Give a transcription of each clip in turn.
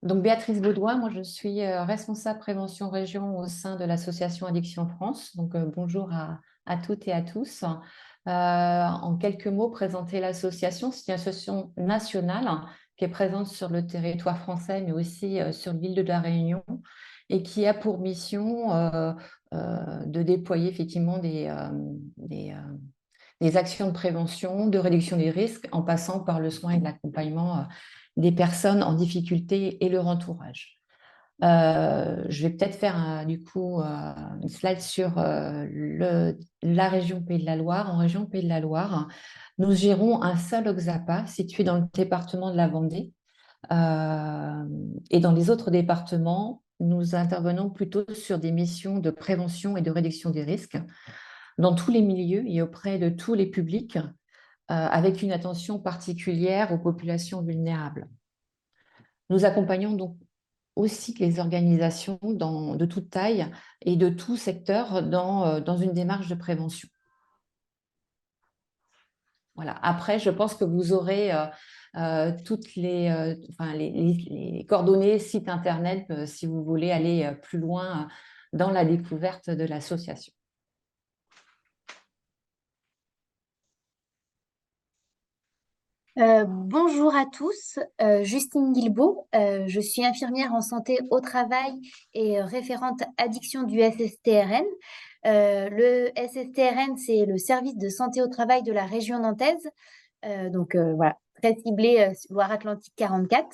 Donc, Béatrice Baudouin, moi je suis responsable prévention région au sein de l'association Addiction France. Donc, bonjour à toutes et à tous. En quelques mots, présenter l'association. C'est une association nationale qui est présente sur le territoire français, mais aussi sur l'île de la Réunion, et qui a pour mission de déployer effectivement des actions de prévention, de réduction des risques, en passant par le soin et l'accompagnement des personnes en difficulté et leur entourage. Je vais peut-être faire du coup une slide sur la région Pays de la Loire. En région Pays de la Loire, nous gérons un seul OXAPA situé dans le département de la Vendée. Et dans les autres départements, nous intervenons plutôt sur des missions de prévention et de réduction des risques dans tous les milieux et auprès de tous les publics, avec une attention particulière aux populations vulnérables. Nous accompagnons donc aussi les organisations de toute taille et de tout secteur dans une démarche de prévention. Voilà. Après, je pense que vous aurez toutes les coordonnées, sites internet, si vous voulez aller plus loin dans la découverte de l'association. Bonjour à tous, Justine Guilbeault, je suis infirmière en santé au travail et référente addiction du SSTRN. Le SSTRN, c'est le service de santé au travail de la région nantaise. Voilà, très ciblé Loire-Atlantique 44.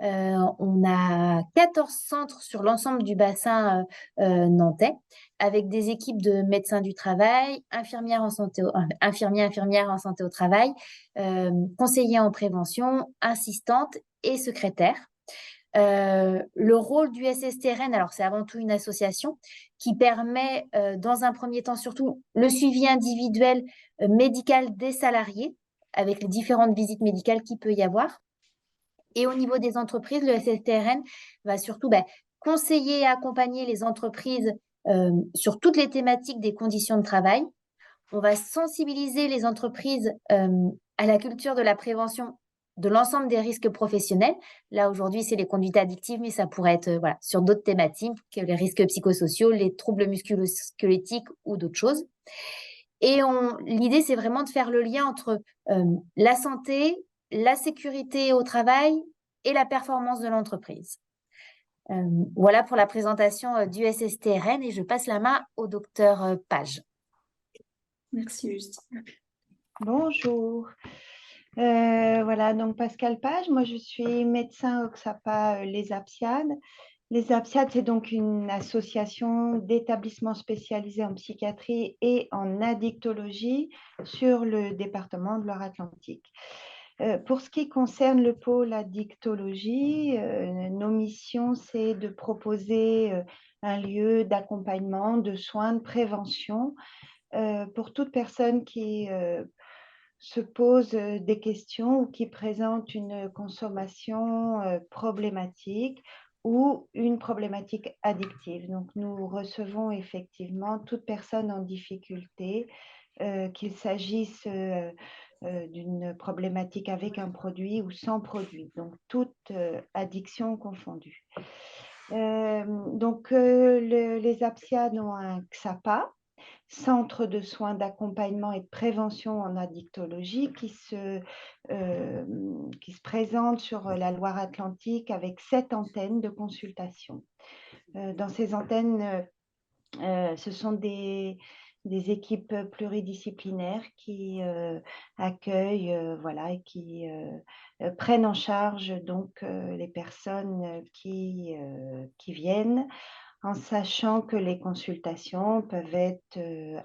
On a 14 centres sur l'ensemble du bassin nantais, avec des équipes de médecins du travail, infirmières en santé au travail, conseillers en prévention, assistantes et secrétaires. Le rôle du SSTRN, alors c'est avant tout une association qui permet dans un premier temps surtout le suivi individuel médical des salariés avec les différentes visites médicales qu'il peut y avoir. Et au niveau des entreprises, le SSTRN va surtout conseiller et accompagner les entreprises sur toutes les thématiques des conditions de travail. On va sensibiliser les entreprises à la culture de la prévention de l'ensemble des risques professionnels. Là, aujourd'hui, c'est les conduites addictives, mais ça pourrait être sur d'autres thématiques, que les risques psychosociaux, les troubles musculo-squelettiques ou d'autres choses. Et l'idée, c'est vraiment de faire le lien entre la santé, la sécurité au travail et la performance de l'entreprise. Voilà pour la présentation du SSTRN et je passe la main au docteur Page. Merci Justine. Bonjour. Voilà, donc Pascal Page, moi je suis médecin OXAPA Les Apsiades. Les Apsiades, c'est donc une association d'établissements spécialisés en psychiatrie et en addictologie sur le département de Loire-Atlantique. Pour ce qui concerne le pôle addictologie, nos missions, c'est de proposer un lieu d'accompagnement, de soins, de prévention pour toute personne qui se pose des questions ou qui présente une consommation problématique ou une problématique addictive. Donc, nous recevons effectivement toute personne en difficulté, qu'il s'agisse d'une problématique avec un produit ou sans produit, donc toute addiction confondue. Les Apsiades ont un XAPA, Centre de soins d'accompagnement et de prévention en addictologie qui se présente sur la Loire-Atlantique avec 7 antennes de consultation. Dans ces antennes, ce sont des équipes pluridisciplinaires qui accueillent et qui prennent en charge donc les personnes qui viennent, en sachant que les consultations peuvent être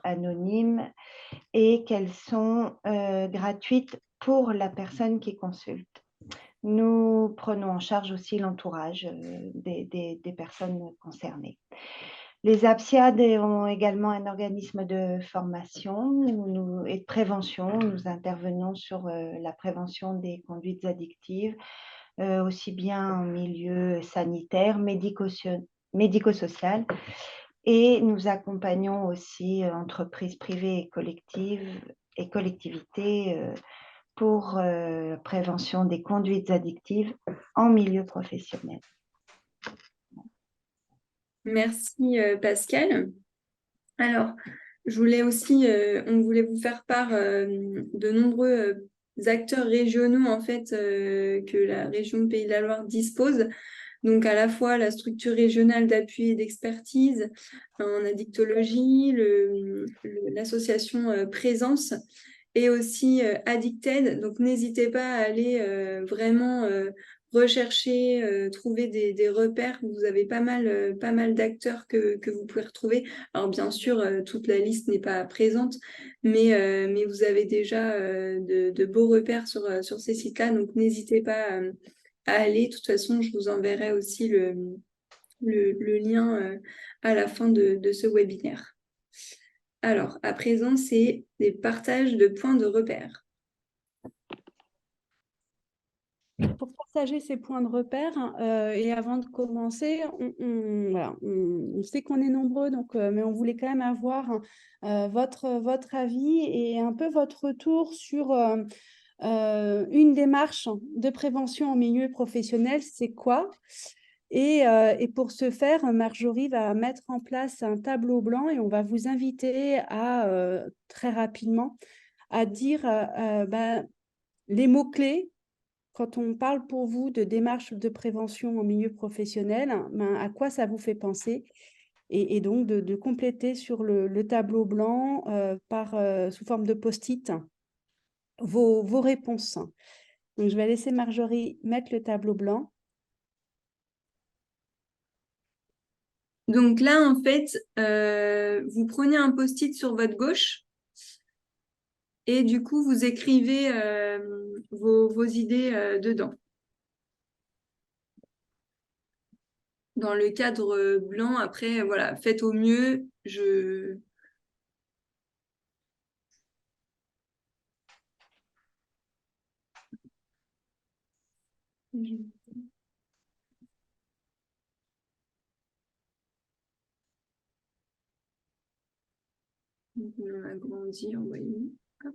anonymes et qu'elles sont gratuites pour la personne qui consulte. Nous prenons en charge aussi l'entourage des personnes concernées. Les Apsiades ont également un organisme de formation et de prévention. Nous intervenons sur la prévention des conduites addictives, aussi bien en milieu sanitaire, médico-social, et nous accompagnons aussi entreprises privées et collectivités pour prévention des conduites addictives en milieu professionnel. Merci Pascal. Alors, je voulais aussi, on voulait vous faire part de nombreux acteurs régionaux en fait que la région Pays de la Loire dispose. Donc à la fois la structure régionale d'appui et d'expertise en addictologie, l'association Présence et aussi Addicted. Donc n'hésitez pas à aller vraiment rechercher, trouver des repères. Vous avez pas mal d'acteurs que vous pouvez retrouver. Alors bien sûr, toute la liste n'est pas présente, mais vous avez déjà de beaux repères sur ces sites-là. Donc n'hésitez pas à aller. De toute façon, je vous enverrai aussi le lien à la fin de ce webinaire. Alors, à présent, c'est des partages de points de repère. Pour partager ces points de repère, et avant de commencer, voilà, on sait qu'on est nombreux, donc, mais on voulait quand même avoir votre avis et un peu votre retour sur une démarche de prévention en milieu professionnel, c'est quoi? Et pour ce faire, Marjorie va mettre en place un tableau blanc et on va vous inviter à, très rapidement, à dire les mots-clés. Quand on parle pour vous de démarche de prévention en milieu professionnel, à quoi ça vous fait penser? Et donc de compléter sur le tableau blanc sous forme de post-it vos réponses. Donc, je vais laisser Marjorie mettre le tableau blanc. Donc là, en fait, vous prenez un post-it sur votre gauche et du coup, vous écrivez vos idées dedans. Dans le cadre blanc, après, voilà, faites au mieux. On agrandit, envoyer. Hop.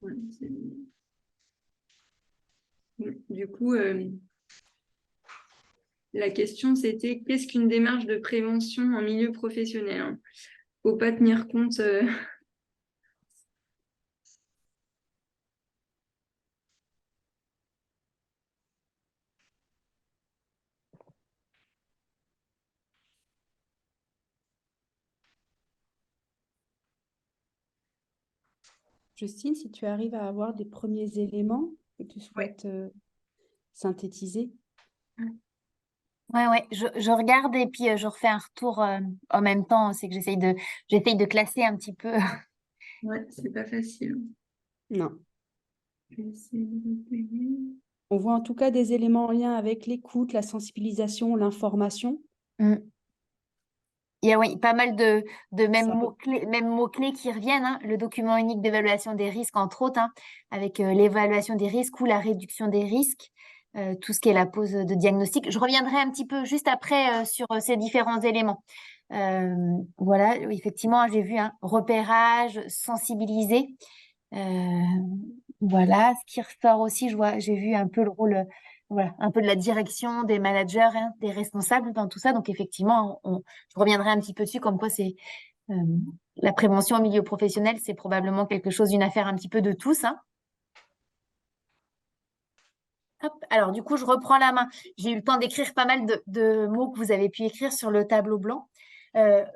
Voilà, du coup, la question, c'était qu'est-ce qu'une démarche de prévention en milieu professionnel, hein? Faut pas tenir compte. Justine, si tu arrives à avoir des premiers éléments que tu souhaites synthétiser. Ouais, je regarde et puis je refais un retour en même temps. C'est que j'essaye de classer un petit peu. Ouais, c'est pas facile. Non. Je vais essayer de repérer. On voit en tout cas des éléments en lien avec l'écoute, la sensibilisation, l'information. Mm. Il y a oui, pas mal de mêmes Ça- mots-clés qui reviennent, hein. Le document unique d'évaluation des risques, entre autres, hein, avec l'évaluation des risques ou la réduction des risques, tout ce qui est la pose de diagnostic. Je reviendrai un petit peu juste après sur ces différents éléments. Voilà, oui, effectivement, j'ai vu un repérage, sensibiliser. Voilà, ce qui ressort aussi, j'ai vu un peu le rôle, voilà, un peu de la direction des managers, hein, des responsables dans tout ça. Donc effectivement, je reviendrai un petit peu dessus, comme quoi c'est euh, la prévention en milieu professionnel, c'est probablement quelque chose, une affaire un petit peu de tous, hein. Hop, alors du coup, je reprends la main. J'ai eu le temps d'écrire pas mal de mots que vous avez pu écrire sur le tableau blanc.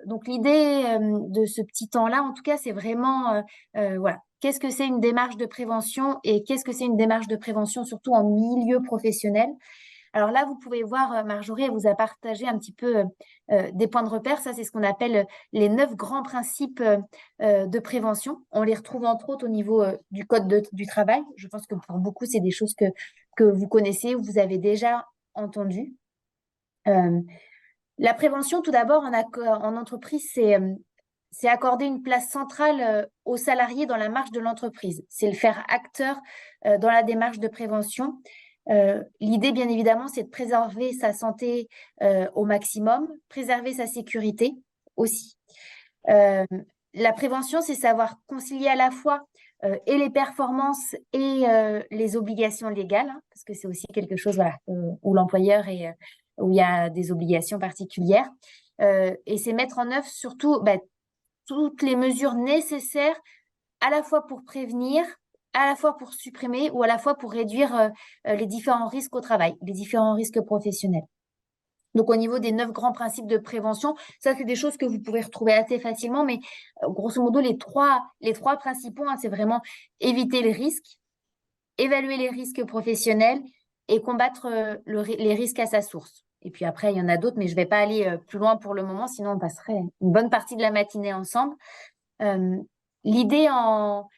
Donc l'idée de ce petit temps-là, en tout cas, c'est vraiment, voilà, qu'est-ce que c'est une démarche de prévention et qu'est-ce que c'est une démarche de prévention, surtout en milieu professionnel. Alors là, vous pouvez voir, Marjorie, elle vous a partagé un petit peu des points de repère. Ça, c'est ce qu'on appelle les 9 grands principes de prévention. On les retrouve entre autres au niveau du code du travail. Je pense que pour beaucoup, c'est des choses que vous connaissez ou vous avez déjà entendues. La prévention, tout d'abord, en entreprise, c'est accorder une place centrale aux salariés dans la marche de l'entreprise. C'est le faire acteur dans la démarche de prévention. L'idée, bien évidemment, c'est de préserver sa santé au maximum, préserver sa sécurité aussi. La prévention, c'est savoir concilier à la fois et les performances et les obligations légales, hein, parce que c'est aussi quelque chose voilà, où l'employeur est, où il y a des obligations particulières. Et c'est mettre en œuvre surtout toutes les mesures nécessaires à la fois pour prévenir, à la fois pour supprimer ou à la fois pour réduire les différents risques au travail, les différents risques professionnels. Donc, au niveau des 9 grands principes de prévention, ça, c'est des choses que vous pouvez retrouver assez facilement, mais grosso modo, les trois principaux, hein, c'est vraiment éviter les risques, évaluer les risques professionnels et combattre les risques à sa source. Et puis après, il y en a d'autres, mais je ne vais pas aller plus loin pour le moment, sinon on passerait une bonne partie de la matinée ensemble. L'idée en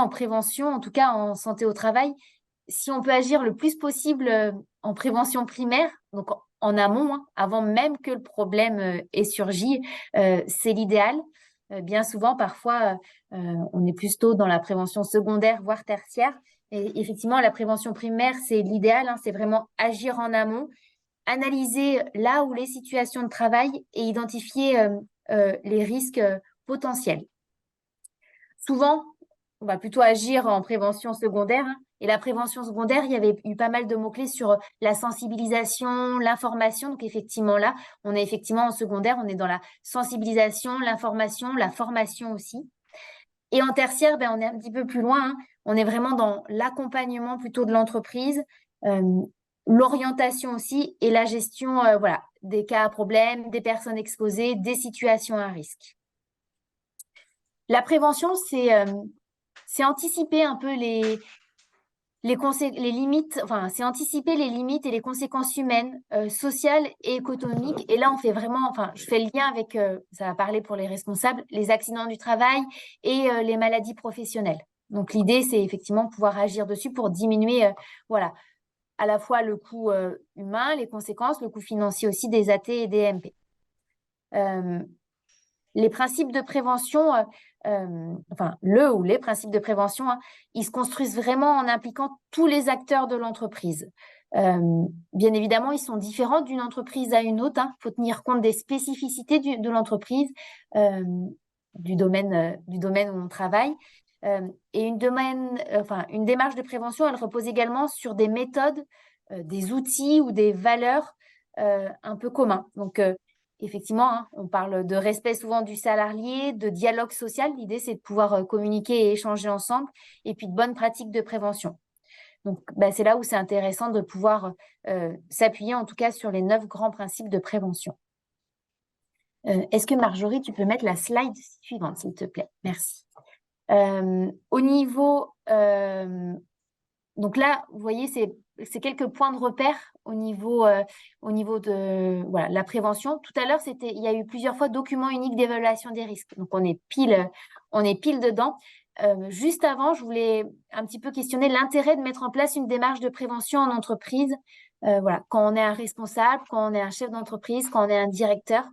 prévention, en tout cas en santé au travail, si on peut agir le plus possible en prévention primaire, donc en amont, hein, avant même que le problème ait surgi, c'est l'idéal. Bien souvent, parfois, on est plutôt dans la prévention secondaire, voire tertiaire. Et effectivement, la prévention primaire, c'est l'idéal, hein, c'est vraiment agir en amont, analyser là où les situations de travail et identifier les risques potentiels. Souvent, on va plutôt agir en prévention secondaire, hein. Et la prévention secondaire, il y avait eu pas mal de mots-clés sur la sensibilisation, l'information. Donc, effectivement, là, on est effectivement en secondaire, on est dans la sensibilisation, l'information, la formation aussi. Et en tertiaire, on est un petit peu plus loin, hein. On est vraiment dans l'accompagnement plutôt de l'entreprise, l'orientation aussi et la gestion voilà, des cas à problème, des personnes exposées, des situations à risque. La prévention, c'est anticiper un peu les limites, enfin, c'est anticiper les limites et les conséquences humaines, sociales et économiques. Et là, on fait vraiment, enfin, je fais le lien avec, ça va parler pour les responsables, les accidents du travail et les maladies professionnelles. Donc, l'idée, c'est effectivement pouvoir agir dessus pour diminuer, voilà, à la fois le coût humain, les conséquences, le coût financier aussi des AT et des MP. Les principes de prévention, enfin, les principes de prévention, hein, ils se construisent vraiment en impliquant tous les acteurs de l'entreprise. Bien évidemment, ils sont différents d'une entreprise à une autre. Il faut tenir compte des spécificités de l'entreprise, du domaine où on travaille. Et une démarche de prévention, elle repose également sur des méthodes, des outils ou des valeurs un peu communs. Donc, effectivement, hein, on parle de respect souvent du salarié, de dialogue social. L'idée, c'est de pouvoir communiquer et échanger ensemble, et puis de bonnes pratiques de prévention. Donc, c'est là où c'est intéressant de pouvoir s'appuyer en tout cas sur les 9 grands principes de prévention. Est-ce que Marjorie, tu peux mettre la slide suivante, s'il te plaît? Merci. Au niveau... donc là, vous voyez, c'est quelques points de repère au niveau de voilà, la prévention. Tout à l'heure, il y a eu plusieurs fois document unique d'évaluation des risques. Donc, on est pile dedans. Juste avant, je voulais un petit peu questionner l'intérêt de mettre en place une démarche de prévention en entreprise. Voilà, quand on est un responsable, quand on est un chef d'entreprise, quand on est un directeur.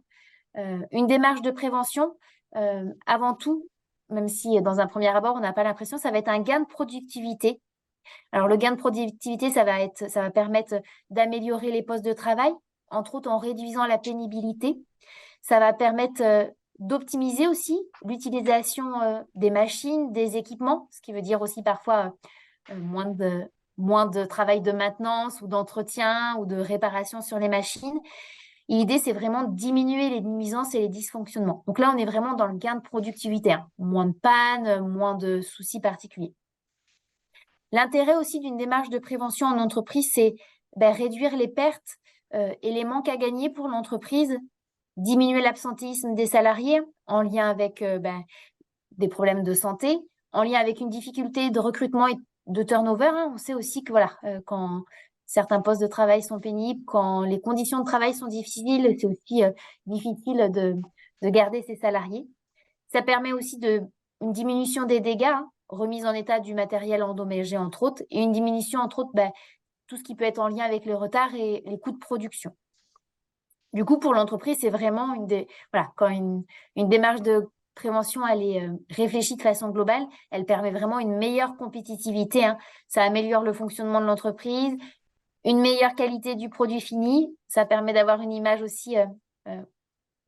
Une démarche de prévention, avant tout, même si dans un premier abord, on n'a pas l'impression, ça va être un gain de productivité. Alors, le gain de productivité, ça va permettre d'améliorer les postes de travail, entre autres en réduisant la pénibilité. Ça va permettre d'optimiser aussi l'utilisation des machines, des équipements, ce qui veut dire aussi parfois moins de travail de maintenance ou d'entretien ou de réparation sur les machines. Et l'idée, c'est vraiment de diminuer les nuisances et les dysfonctionnements. Donc là, on est vraiment dans le gain de productivité, hein. Moins de panne, moins de soucis particuliers. L'intérêt aussi d'une démarche de prévention en entreprise, c'est réduire les pertes et les manques à gagner pour l'entreprise, diminuer l'absentéisme des salariés en lien avec des problèmes de santé, en lien avec une difficulté de recrutement et de turnover, hein. On sait aussi que voilà, quand certains postes de travail sont pénibles, quand les conditions de travail sont difficiles, c'est aussi difficile de garder ses salariés. Ça permet aussi une diminution des dégâts, hein, remise en état du matériel endommagé, entre autres, et une diminution, entre autres, tout ce qui peut être en lien avec le retard et les coûts de production. Du coup, pour l'entreprise, c'est vraiment voilà, quand une démarche de prévention, elle est réfléchie de façon globale, elle permet vraiment une meilleure compétitivité, hein. Ça améliore le fonctionnement de l'entreprise, une meilleure qualité du produit fini. Ça permet d'avoir une image aussi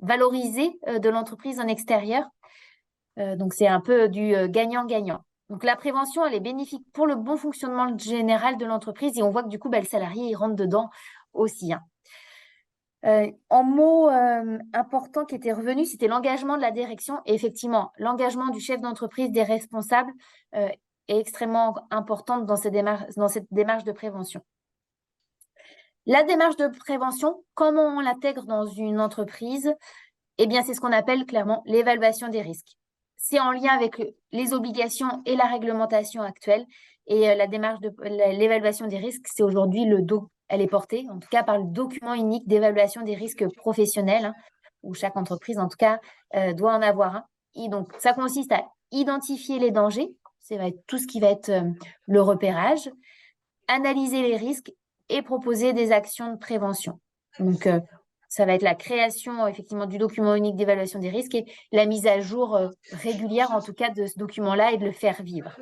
valorisée de l'entreprise en extérieur. Donc, c'est un peu du gagnant-gagnant. Donc, la prévention, elle est bénéfique pour le bon fonctionnement général de l'entreprise et on voit que du coup, le salarié, il rentre dedans aussi, hein. En mot important qui était revenu, c'était l'engagement de la direction. Et effectivement, l'engagement du chef d'entreprise, des responsables, est extrêmement important dans cette démarche de prévention. La démarche de prévention, comment on l'intègre dans une entreprise? Eh bien, c'est ce qu'on appelle clairement l'évaluation des risques. C'est en lien avec les obligations et la réglementation actuelle. Et la démarche de l'évaluation des risques, c'est aujourd'hui elle est portée, en tout cas, par le document unique d'évaluation des risques professionnels, hein, où chaque entreprise, en tout cas, doit en avoir un. Et donc, ça consiste à identifier les dangers, ça va être tout ce qui va être le repérage, analyser les risques et proposer des actions de prévention. Donc, ça va être la création effectivement du document unique d'évaluation des risques et la mise à jour régulière, en tout cas, de ce document-là et de le faire vivre.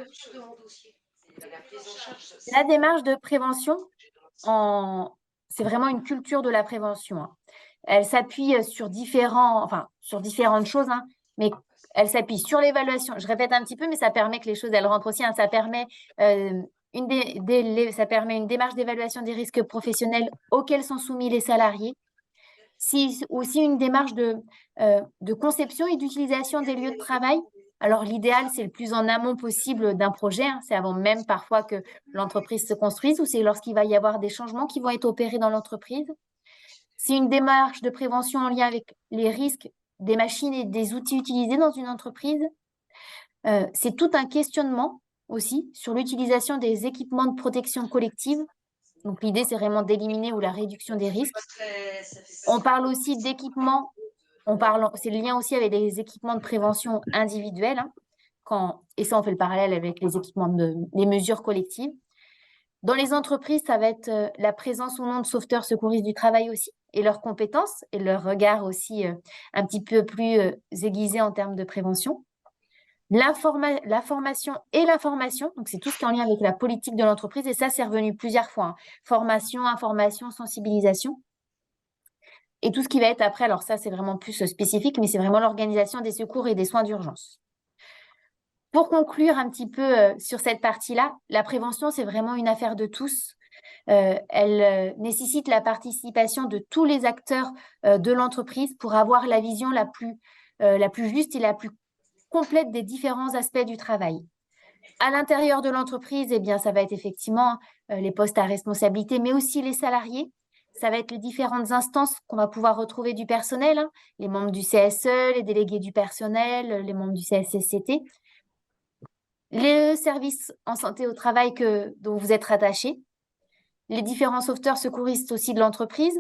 La démarche de prévention, c'est vraiment une culture de la prévention, hein. Elle s'appuie sur différentes choses, hein, mais elle s'appuie sur l'évaluation. Je répète un petit peu, mais ça permet que les choses, elles rentrent aussi, hein. Ça permet ça permet une démarche d'évaluation des risques professionnels auxquels sont soumis les salariés. Aussi une démarche de conception et d'utilisation des lieux de travail. Alors, l'idéal, c'est le plus en amont possible d'un projet, hein. C'est avant même parfois que l'entreprise se construise ou c'est lorsqu'il va y avoir des changements qui vont être opérés dans l'entreprise. C'est une démarche de prévention en lien avec les risques des machines et des outils utilisés dans une entreprise. C'est tout un questionnement aussi sur l'utilisation des équipements de protection collective. Donc, l'idée, c'est vraiment d'éliminer ou la réduction des risques. On parle aussi d'équipements, c'est le lien aussi avec les équipements de prévention individuels, hein, et ça, on fait le parallèle avec les équipements les mesures collectives. Dans les entreprises, ça va être la présence ou non de sauveteurs secouristes du travail aussi, et leurs compétences et leur regard aussi un petit peu plus aiguisé en termes de prévention. La formation et l'information, donc c'est tout ce qui est en lien avec la politique de l'entreprise, et ça, c'est revenu plusieurs fois, hein. Formation, information, sensibilisation. Et tout ce qui va être après, alors ça, c'est vraiment plus spécifique, mais c'est vraiment l'organisation des secours et des soins d'urgence. Pour conclure un petit peu sur cette partie-là, la prévention, c'est vraiment une affaire de tous. Elle nécessite la participation de tous les acteurs de l'entreprise pour avoir la vision la plus juste et la plus complète des différents aspects du travail. À l'intérieur de l'entreprise, eh bien, ça va être effectivement les postes à responsabilité, mais aussi les salariés. Ça va être les différentes instances qu'on va pouvoir retrouver du personnel, hein, les membres du CSE, les délégués du personnel, les membres du CSSCT, les services en santé au travail dont vous êtes rattachés, les différents sauveteurs secouristes aussi de l'entreprise.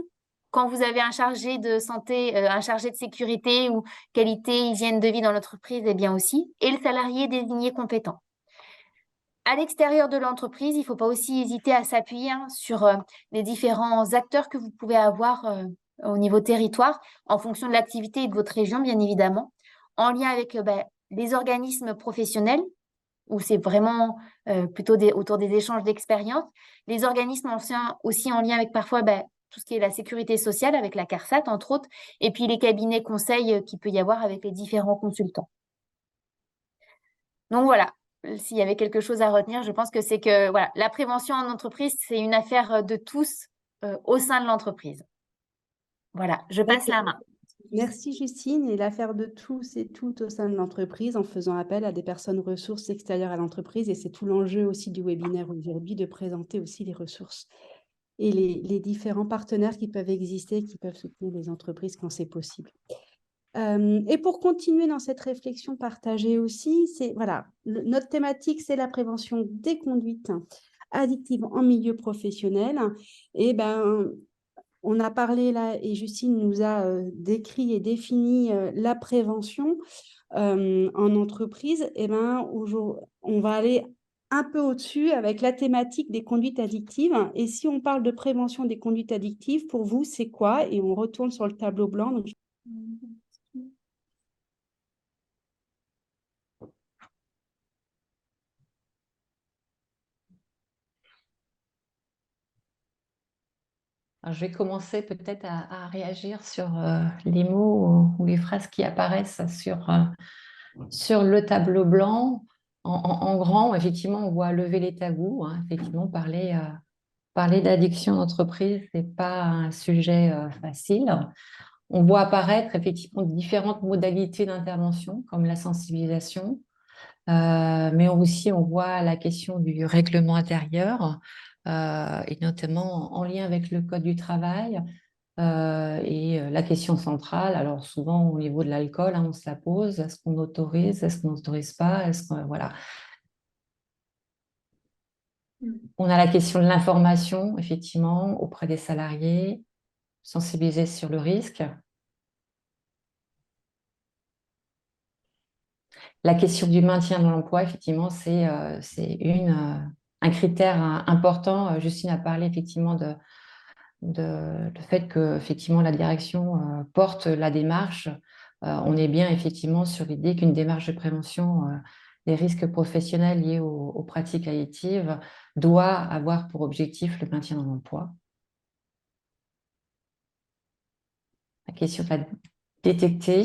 Quand vous avez un chargé de santé, un chargé de sécurité ou qualité, hygiène de vie dans l'entreprise, eh bien aussi, et le salarié désigné compétent. À l'extérieur de l'entreprise, il ne faut pas aussi hésiter à s'appuyer sur les différents acteurs que vous pouvez avoir au niveau territoire, en fonction de l'activité et de votre région, bien évidemment, en lien avec les organismes professionnels, où c'est vraiment plutôt autour des échanges d'expériences, les organismes aussi en lien avec parfois tout ce qui est la sécurité sociale, avec la CARSAT, entre autres, et puis les cabinets conseils qu'il peut y avoir avec les différents consultants. Donc voilà. S'il y avait quelque chose à retenir, je pense que c'est que voilà, la prévention en entreprise, c'est une affaire de tous au sein de l'entreprise. Voilà, je passe la main. Merci Justine. Et l'affaire de tous et toutes au sein de l'entreprise en faisant appel à des personnes ressources extérieures à l'entreprise. Et c'est tout l'enjeu aussi du webinaire aujourd'hui, de présenter aussi les ressources et les différents partenaires qui peuvent exister, qui peuvent soutenir les entreprises quand c'est possible. Et pour continuer dans cette réflexion partagée aussi, notre thématique, c'est la prévention des conduites addictives en milieu professionnel. Et on a parlé là, et Justine nous a décrit et défini la prévention en entreprise. Et on va aller un peu au-dessus avec la thématique des conduites addictives. Et si on parle de prévention des conduites addictives, pour vous, c'est quoi? Et on retourne sur le tableau blanc. Donc, Alors, je vais commencer peut-être à réagir sur les mots ou les phrases qui apparaissent sur le tableau blanc. En grand, effectivement, on voit lever les tabous. Hein. Effectivement, parler d'addiction d'entreprise, ce n'est pas un sujet facile. On voit apparaître effectivement différentes modalités d'intervention, comme la sensibilisation, mais aussi on voit la question du règlement intérieur, et notamment en lien avec le Code du travail, et la question centrale. Alors souvent au niveau de l'alcool, hein, on se la pose, est-ce qu'on autorise, est-ce qu'on n'autorise pas, voilà. On a la question de l'information, effectivement, auprès des salariés, sensibiliser sur le risque. La question du maintien dans l'emploi, effectivement, c'est un critère important. Justine a parlé effectivement le fait que effectivement, la direction porte la démarche. On est bien effectivement sur l'idée qu'une démarche de prévention des risques professionnels liés aux pratiques addictives doit avoir pour objectif le maintien dans l'emploi. La question de la détecter.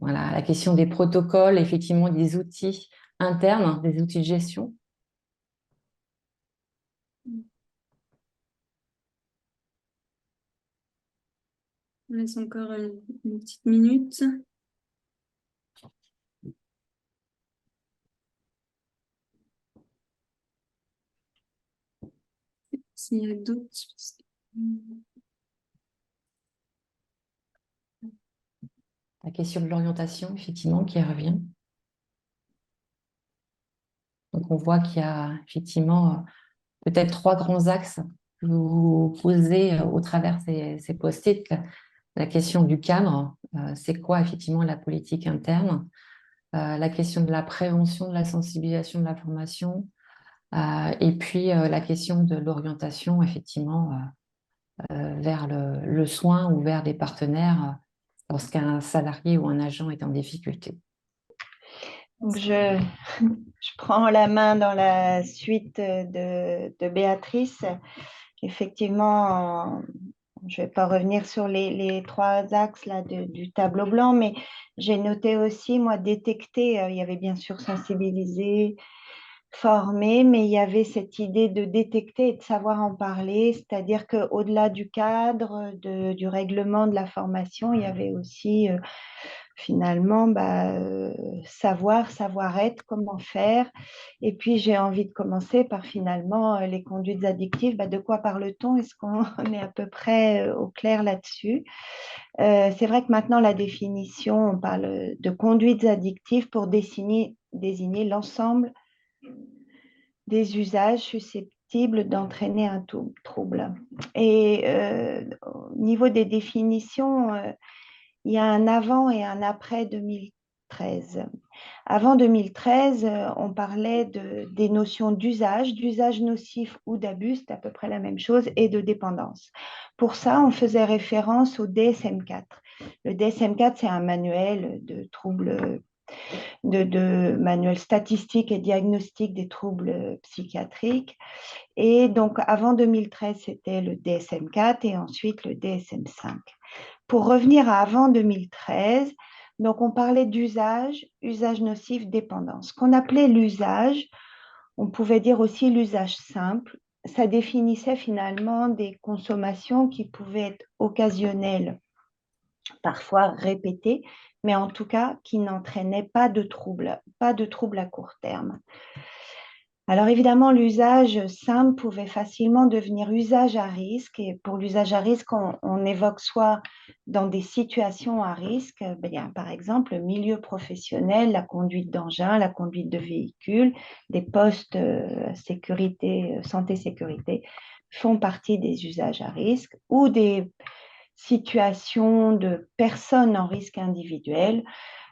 Voilà, la question des protocoles, effectivement, des outils internes, des outils de gestion. On laisse encore une petite minute. S'il y a d'autres. La question de l'orientation, effectivement, qui revient. Donc, on voit qu'il y a effectivement peut-être 3 grands axes que vous posez au travers de ces post-it. La question du cadre, c'est quoi effectivement la politique interne? La question de la prévention, de la sensibilisation, de la formation, et puis la question de l'orientation, effectivement, vers le soin ou vers des partenaires lorsqu'un salarié ou un agent est en difficulté. Donc je prends la main dans la suite de Béatrice. Effectivement, je ne vais pas revenir sur les 3 axes là, du tableau blanc, mais j'ai noté aussi, moi, détecter, il y avait bien sûr sensibiliser, former, mais il y avait cette idée de détecter et de savoir en parler, c'est-à-dire qu'au-delà du cadre, du règlement de la formation, il y avait aussi finalement savoir-être, comment faire. Et puis j'ai envie de commencer par finalement les conduites addictives. De quoi parle-t-on? Est-ce qu'on est à peu près au clair là-dessus? C'est vrai que maintenant la définition, on parle de conduites addictives pour désigner l'ensemble des usages susceptibles d'entraîner un trouble. Et au niveau des définitions, il y a un avant et un après 2013. Avant 2013, on parlait des notions d'usage nocif ou d'abus, c'est à peu près la même chose, et de dépendance. Pour ça, on faisait référence au DSM-4. Le DSM-4, c'est un manuel de troubles de manuel statistique et diagnostic des troubles psychiatriques. Et donc, avant 2013, c'était le DSM-4 et ensuite le DSM-5. Pour revenir à avant 2013, donc on parlait d'usage, usage nocif, dépendance. Ce qu'on appelait l'usage, on pouvait dire aussi l'usage simple. Ça définissait finalement des consommations qui pouvaient être occasionnelles, parfois répétées, mais en tout cas qui n'entraînaient pas de troubles à court terme. Alors évidemment, l'usage simple pouvait facilement devenir usage à risque. Et pour l'usage à risque, on évoque soit dans des situations à risque, par exemple le milieu professionnel, la conduite d'engin, la conduite de véhicules, des postes sécurité, santé-sécurité font partie des usages à risque, ou des situations de personnes en risque individuel,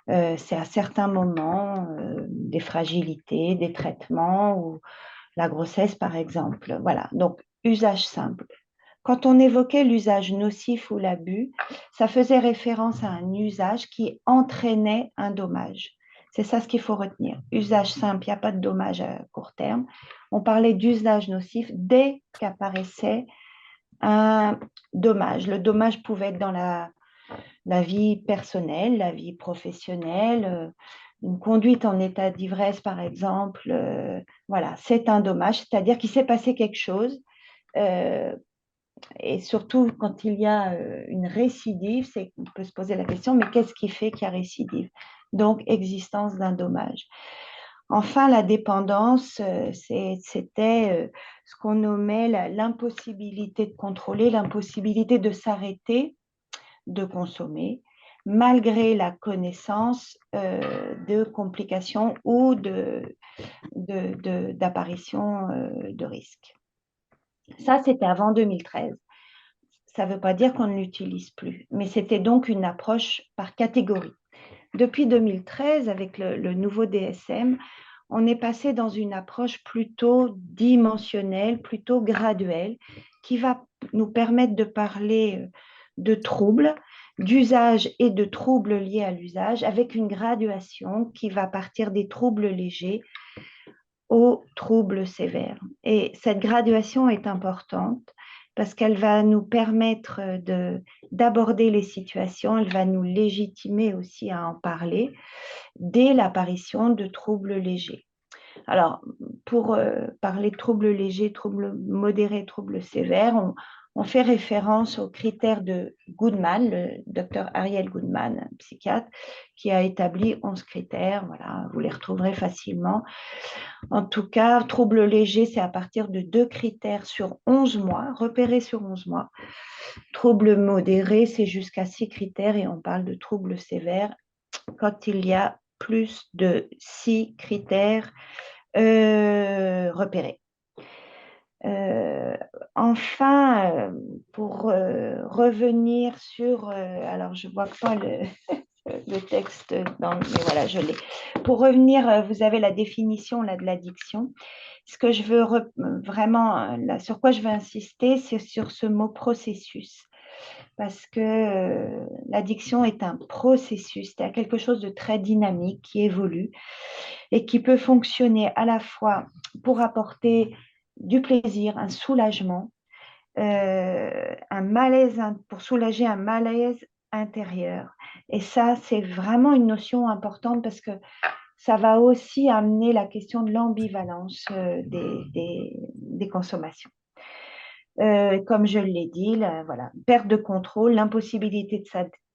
C'est à certains moments des fragilités, des traitements ou la grossesse, par exemple. Voilà, donc usage simple. Quand on évoquait l'usage nocif ou l'abus, ça faisait référence à un usage qui entraînait un dommage. C'est ça ce qu'il faut retenir. Usage simple, il n'y a pas de dommage à court terme. On parlait d'usage nocif dès qu'apparaissait un dommage. Le dommage pouvait être dans la vie personnelle, la vie professionnelle, une conduite en état d'ivresse, par exemple. Voilà, c'est un dommage, c'est-à-dire qu'il s'est passé quelque chose. Et surtout, quand il y a une récidive, on peut se poser la question, mais qu'est-ce qui fait qu'il y a récidive? Donc, existence d'un dommage. Enfin, la dépendance, c'était ce qu'on nommait l'impossibilité de contrôler, l'impossibilité de s'arrêter de consommer, malgré la connaissance de complications ou d'apparition de risques. Ça, c'était avant 2013. Ça ne veut pas dire qu'on ne l'utilise plus, mais c'était donc une approche par catégorie. Depuis 2013, avec le nouveau DSM, on est passé dans une approche plutôt dimensionnelle, plutôt graduelle, qui va nous permettre de parler de troubles, d'usage et de troubles liés à l'usage, avec une graduation qui va partir des troubles légers aux troubles sévères. Et cette graduation est importante parce qu'elle va nous permettre d'aborder les situations, elle va nous légitimer aussi à en parler dès l'apparition de troubles légers. Alors, pour parler de troubles légers, troubles modérés, troubles sévères, on fait référence aux critères de Goodman, le docteur Ariel Goodman, psychiatre, qui a établi 11 critères. Voilà, vous les retrouverez facilement. En tout cas, troubles légers, c'est à partir de 2 critères sur 11 mois, repérés sur 11 mois. Troubles modérés, c'est jusqu'à 6 critères et on parle de troubles sévères quand il y a plus de 6 critères repérés. Enfin, pour revenir sur, alors je ne vois pas le texte, mais voilà, je l'ai. Pour revenir, vous avez la définition là, de l'addiction. Ce que je veux vraiment, là, sur quoi je veux insister, c'est sur ce mot processus. Parce que l'addiction est un processus, c'est quelque chose de très dynamique qui évolue et qui peut fonctionner à la fois pour apporter du plaisir, un soulagement, un malaise, pour soulager un malaise intérieur. Et ça, c'est vraiment une notion importante parce que ça va aussi amener la question de l'ambivalence des consommations. Comme je l'ai dit, voilà, perte de contrôle, l'impossibilité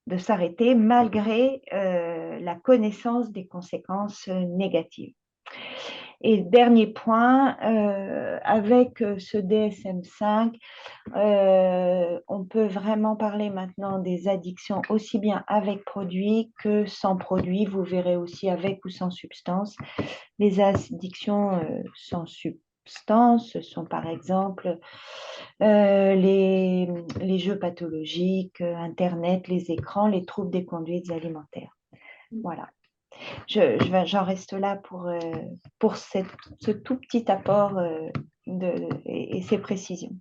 de s'arrêter malgré la connaissance des conséquences négatives. Et dernier point, avec ce DSM-5, on peut vraiment parler maintenant des addictions aussi bien avec produit que sans produit. Vous verrez aussi avec ou sans substance. Les addictions sans substance sont par exemple les jeux pathologiques, Internet, les écrans, les troubles des conduites alimentaires. Voilà. J'en reste là pour ce tout petit apport et ces précisions.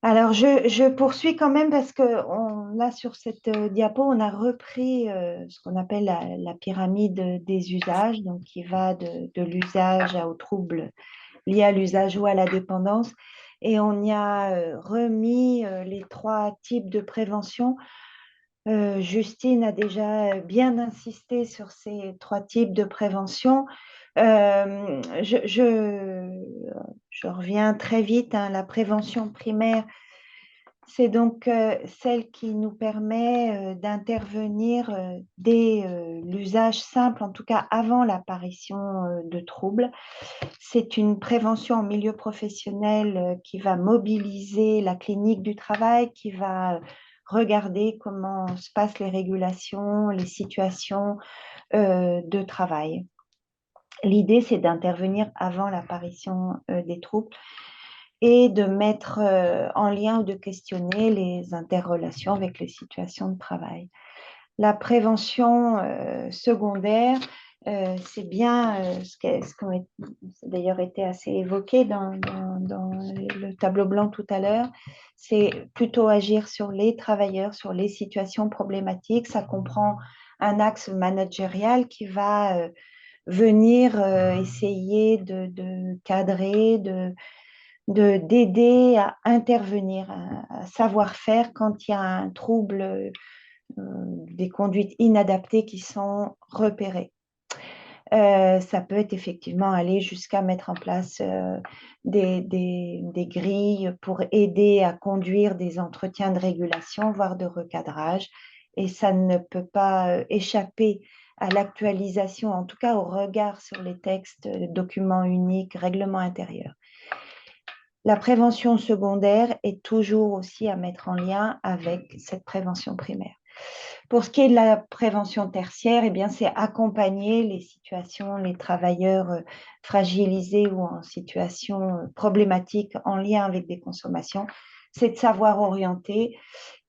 Alors, je poursuis quand même parce que là, sur cette diapo, on a repris ce qu'on appelle la pyramide des usages, donc qui va de l'usage aux troubles liés à l'usage ou à la dépendance. Et on y a remis les 3 types de prévention. Justine a déjà bien insisté sur ces 3 types de prévention. Je reviens très vite. La prévention primaire, c'est donc celle qui nous permet d'intervenir dès l'usage simple, en tout cas avant l'apparition de troubles. C'est une prévention en milieu professionnel qui va mobiliser la clinique du travail, qui va regarder comment se passent les régulations, les situations de travail. L'idée, c'est d'intervenir avant l'apparition des troubles. et de mettre en lien ou de questionner les interrelations avec les situations de travail. La prévention secondaire, c'est bien ce qui a d'ailleurs été assez évoqué dans le tableau blanc tout à l'heure, c'est plutôt agir sur les travailleurs, sur les situations problématiques. Ça comprend un axe managérial qui va venir essayer de cadrer, d'aider à intervenir, à savoir faire quand il y a un trouble, des conduites inadaptées qui sont repérées. Ça peut être effectivement aller jusqu'à mettre en place des grilles pour aider à conduire des entretiens de régulation, voire de recadrage. Et ça ne peut pas échapper à l'actualisation, en tout cas au regard sur les textes, documents uniques, règlements intérieurs. La prévention secondaire est toujours aussi à mettre en lien avec cette prévention primaire. Pour ce qui est de la prévention tertiaire, eh bien, c'est accompagner les situations, les travailleurs fragilisés ou en situation problématique en lien avec des consommations. C'est de savoir orienter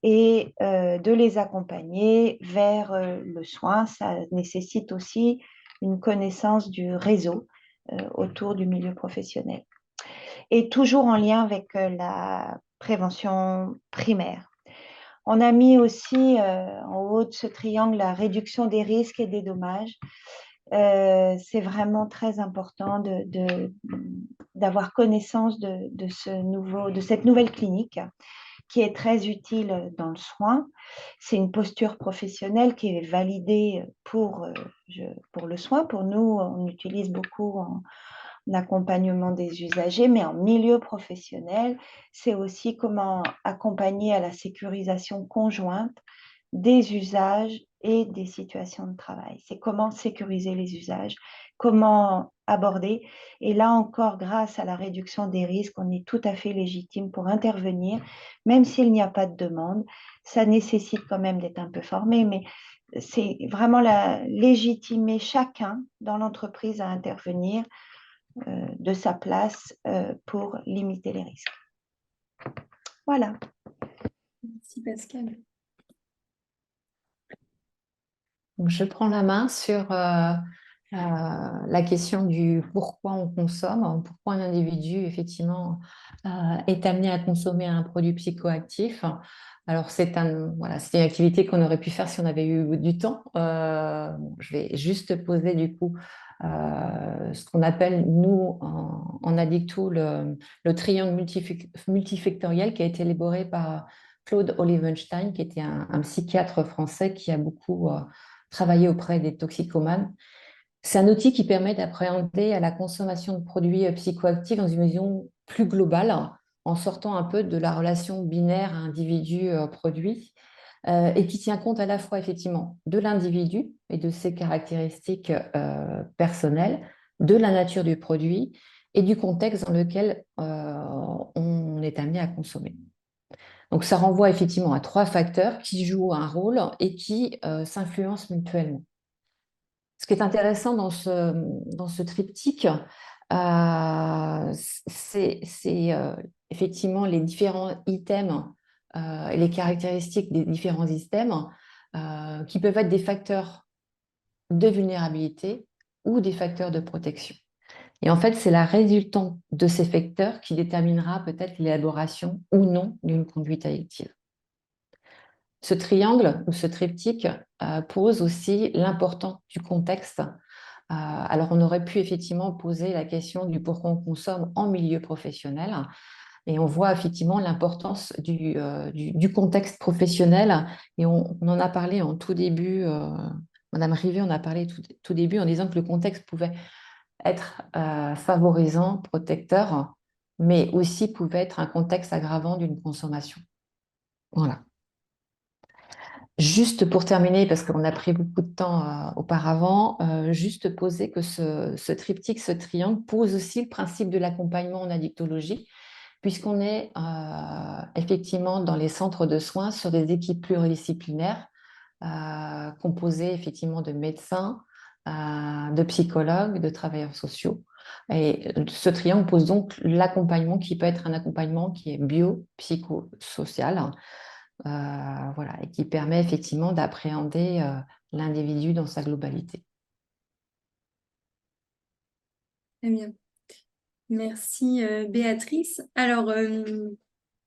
et de les accompagner vers le soin. Ça nécessite aussi une connaissance du réseau autour du milieu professionnel. Et toujours en lien avec la prévention primaire. On a mis aussi en haut de ce triangle la réduction des risques et des dommages. C'est vraiment très important d'avoir connaissance de cette nouvelle clinique qui est très utile dans le soin. C'est une posture professionnelle qui est validée pour le soin. Pour nous, on utilise beaucoup en accompagnement des usagers, mais en milieu professionnel, c'est aussi comment accompagner à la sécurisation conjointe des usages et des situations de travail. C'est comment sécuriser les usages, comment aborder. Et là encore, grâce à la réduction des risques, on est tout à fait légitime pour intervenir, même s'il n'y a pas de demande. Ça nécessite quand même d'être un peu formé, mais c'est vraiment légitimer chacun dans l'entreprise à intervenir de sa place pour limiter les risques. Voilà. Merci Pascal. Donc, je prends la main sur la question du pourquoi on consomme, pourquoi un individu, effectivement, est amené à consommer un produit psychoactif. Alors, c'est une activité qu'on aurait pu faire si on avait eu du temps. Je vais juste poser, du coup, ce qu'on appelle, nous, en Addicto, le triangle multifactoriel qui a été élaboré par Claude Olivenstein, qui était un psychiatre français qui a beaucoup travaillé auprès des toxicomanes. C'est un outil qui permet d'appréhender la consommation de produits psychoactifs dans une vision plus globale, en sortant un peu de la relation binaire individu-produit, et qui tient compte à la fois effectivement de l'individu et de ses caractéristiques personnelles, de la nature du produit et du contexte dans lequel on est amené à consommer. Donc ça renvoie effectivement à 3 facteurs qui jouent un rôle et qui s'influencent mutuellement. Ce qui est intéressant dans ce triptyque, c'est effectivement les différents items et les caractéristiques des différents items qui peuvent être des facteurs de vulnérabilité ou des facteurs de protection. Et en fait, c'est la résultante de ces facteurs qui déterminera peut-être l'élaboration ou non d'une conduite addictive. Ce triangle ou ce triptyque pose aussi l'importance du contexte. Alors, on aurait pu effectivement poser la question du pourquoi on consomme en milieu professionnel. Et on voit effectivement l'importance du contexte professionnel. Et on en a parlé en tout début, Madame Rivet en a parlé tout début en disant que le contexte pouvait être favorisant, protecteur, mais aussi pouvait être un contexte aggravant d'une consommation. Voilà. Juste pour terminer, parce qu'on a pris beaucoup de temps auparavant, juste poser que ce triptyque, ce triangle, pose aussi le principe de l'accompagnement en addictologie, puisqu'on est effectivement dans les centres de soins sur des équipes pluridisciplinaires composées effectivement de médecins, de psychologues, de travailleurs sociaux. Et ce triangle pose donc l'accompagnement qui peut être un accompagnement qui est bio-psychosocial, voilà, et qui permet effectivement d'appréhender l'individu dans sa globalité. Très bien. Merci Béatrice. Alors,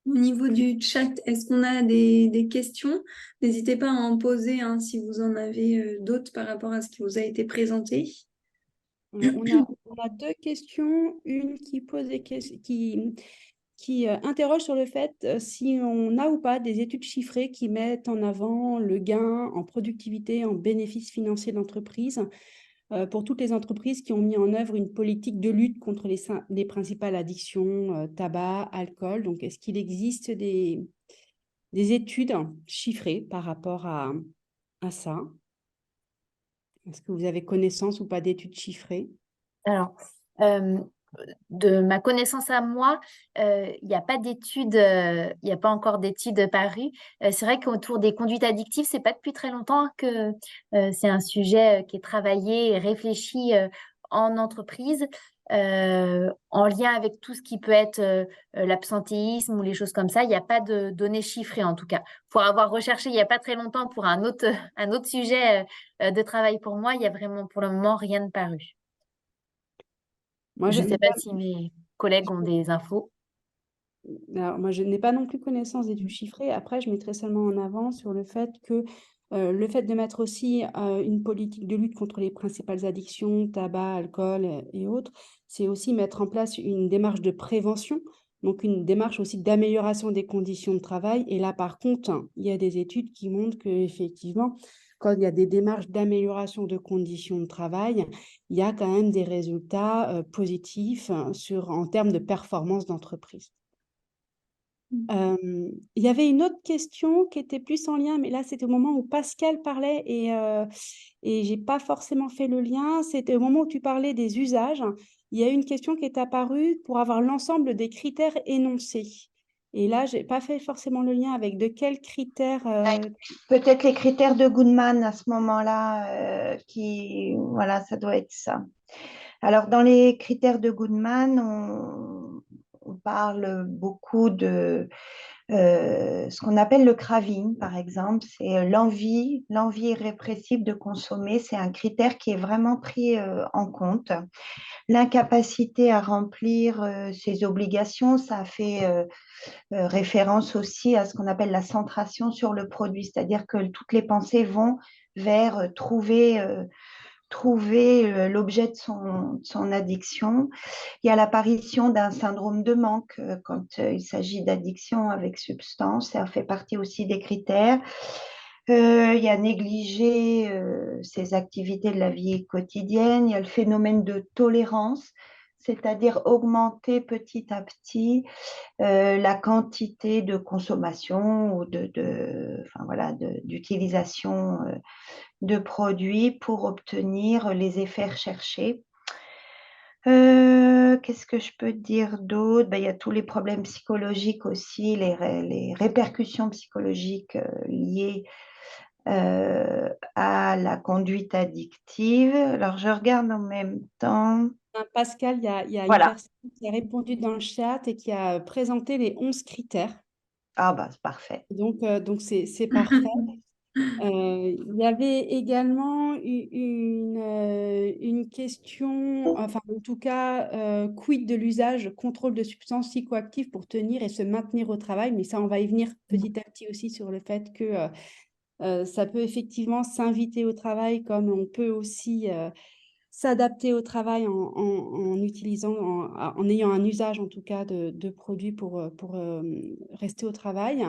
au niveau du chat, est-ce qu'on a des questions? N'hésitez pas à en poser hein, si vous en avez d'autres par rapport à ce qui vous a été présenté. Alors, on a deux questions. Une qui pose des questions, qui interroge sur le fait si on a ou pas des études chiffrées qui mettent en avant le gain en productivité, en bénéfices financiers d'entreprise pour toutes les entreprises qui ont mis en œuvre une politique de lutte contre les principales addictions, tabac, alcool. Donc, est-ce qu'il existe des études chiffrées par rapport à ça? Est-ce que vous avez connaissance ou pas d'études chiffrées? Alors, euh, de ma connaissance à moi, il n'y a pas d'études, il n'y a pas encore d'études parues. C'est vrai qu'autour des conduites addictives, c'est pas depuis très longtemps que c'est un sujet qui est travaillé et réfléchi en entreprise, en lien avec tout ce qui peut être l'absentéisme ou les choses comme ça. Il n'y a pas de données chiffrées en tout cas. Pour avoir recherché il n'y a pas très longtemps pour un autre, un autre sujet de travail pour moi, il y a vraiment pour le moment rien de paru. Moi, Je ne sais pas si mes collègues ont des infos. Alors, moi, je n'ai pas non plus connaissance d'études chiffrées. Après, je mettrai seulement en avant sur le fait que le fait de mettre aussi une politique de lutte contre les principales addictions, tabac, alcool et autres, c'est aussi mettre en place une démarche de prévention, donc une démarche aussi d'amélioration des conditions de travail. Et là, par contre, hein, il y a des études qui montrent qu'effectivement, quand il y a des démarches d'amélioration de conditions de travail, il y a quand même des résultats positifs en termes de performance d'entreprise. Il y avait une autre question qui était plus en lien, mais là, c'était au moment où Pascal parlait et j'ai pas forcément fait le lien. C'était au moment où tu parlais des usages. Il y a une question qui est apparue pour avoir l'ensemble des critères énoncés. Et là, j'ai pas fait forcément le lien avec de quels critères. Peut-être les critères de Goodman à ce moment-là, voilà, ça doit être ça. Alors, dans les critères de Goodman, on parle beaucoup de ce qu'on appelle le craving, par exemple. C'est l'envie irrépressible de consommer. C'est un critère qui est vraiment pris en compte. L'incapacité à remplir ses obligations, ça fait référence aussi à ce qu'on appelle la centration sur le produit, c'est-à-dire que toutes les pensées vont vers trouver l'objet de son addiction. Il y a l'apparition d'un syndrome de manque quand il s'agit d'addiction avec substance, ça fait partie aussi des critères. Il y a négliger ses activités de la vie quotidienne, il y a le phénomène de tolérance, c'est-à-dire augmenter petit à petit la quantité de consommation ou d'utilisation de produits pour obtenir les effets recherchés. Qu'est-ce que je peux dire d'autre? Il y a tous les problèmes psychologiques aussi, les répercussions psychologiques liées à la conduite addictive. Alors, je regarde en même temps. Pascal, il y a une Voilà. personne qui a répondu dans le chat et qui a présenté les 11 critères. Ah, bah, c'est parfait. Donc c'est parfait. Il y avait également une question, enfin en tout cas, quid de l'usage, contrôle de substances psychoactives pour tenir et se maintenir au travail, mais ça on va y venir petit à petit aussi sur le fait que ça peut effectivement s'inviter au travail comme on peut aussi s'adapter au travail en utilisant, en ayant un usage en tout cas de produits pour rester au travail.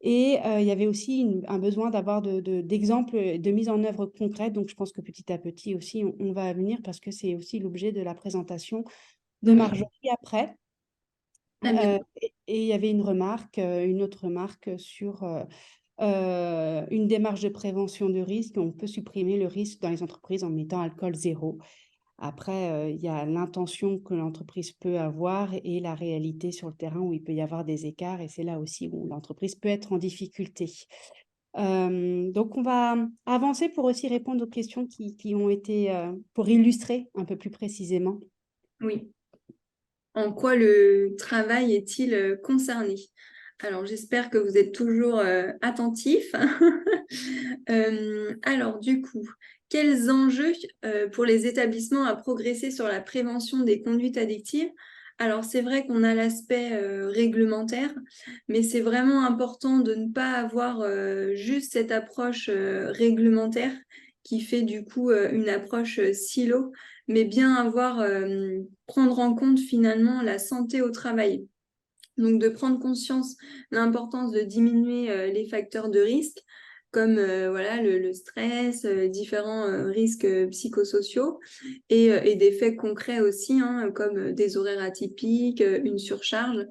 Et il y avait aussi un besoin d'avoir d'exemples de mise en œuvre concrète. Donc, je pense que petit à petit aussi, on va venir parce que c'est aussi l'objet de la présentation de Marjorie après. Et il y avait une autre remarque sur une démarche de prévention de risque. On peut supprimer le risque dans les entreprises en mettant alcool zéro. Après, il y a l'intention que l'entreprise peut avoir et la réalité sur le terrain où il peut y avoir des écarts. Et c'est là aussi où l'entreprise peut être en difficulté. Donc, on va avancer pour aussi répondre aux questions qui ont été, pour illustrer un peu plus précisément. Oui. En quoi le travail est-il concerné? Alors, j'espère que vous êtes toujours attentifs. Alors, du coup, quels enjeux pour les établissements à progresser sur la prévention des conduites addictives? Alors, c'est vrai qu'on a l'aspect réglementaire, mais c'est vraiment important de ne pas avoir juste cette approche réglementaire qui fait du coup une approche silo, mais bien prendre en compte finalement la santé au travail. Donc, de prendre conscience de l'importance de diminuer les facteurs de risque, comme voilà, le stress, différents risques psychosociaux et des faits concrets aussi, hein, comme des horaires atypiques, une surcharge.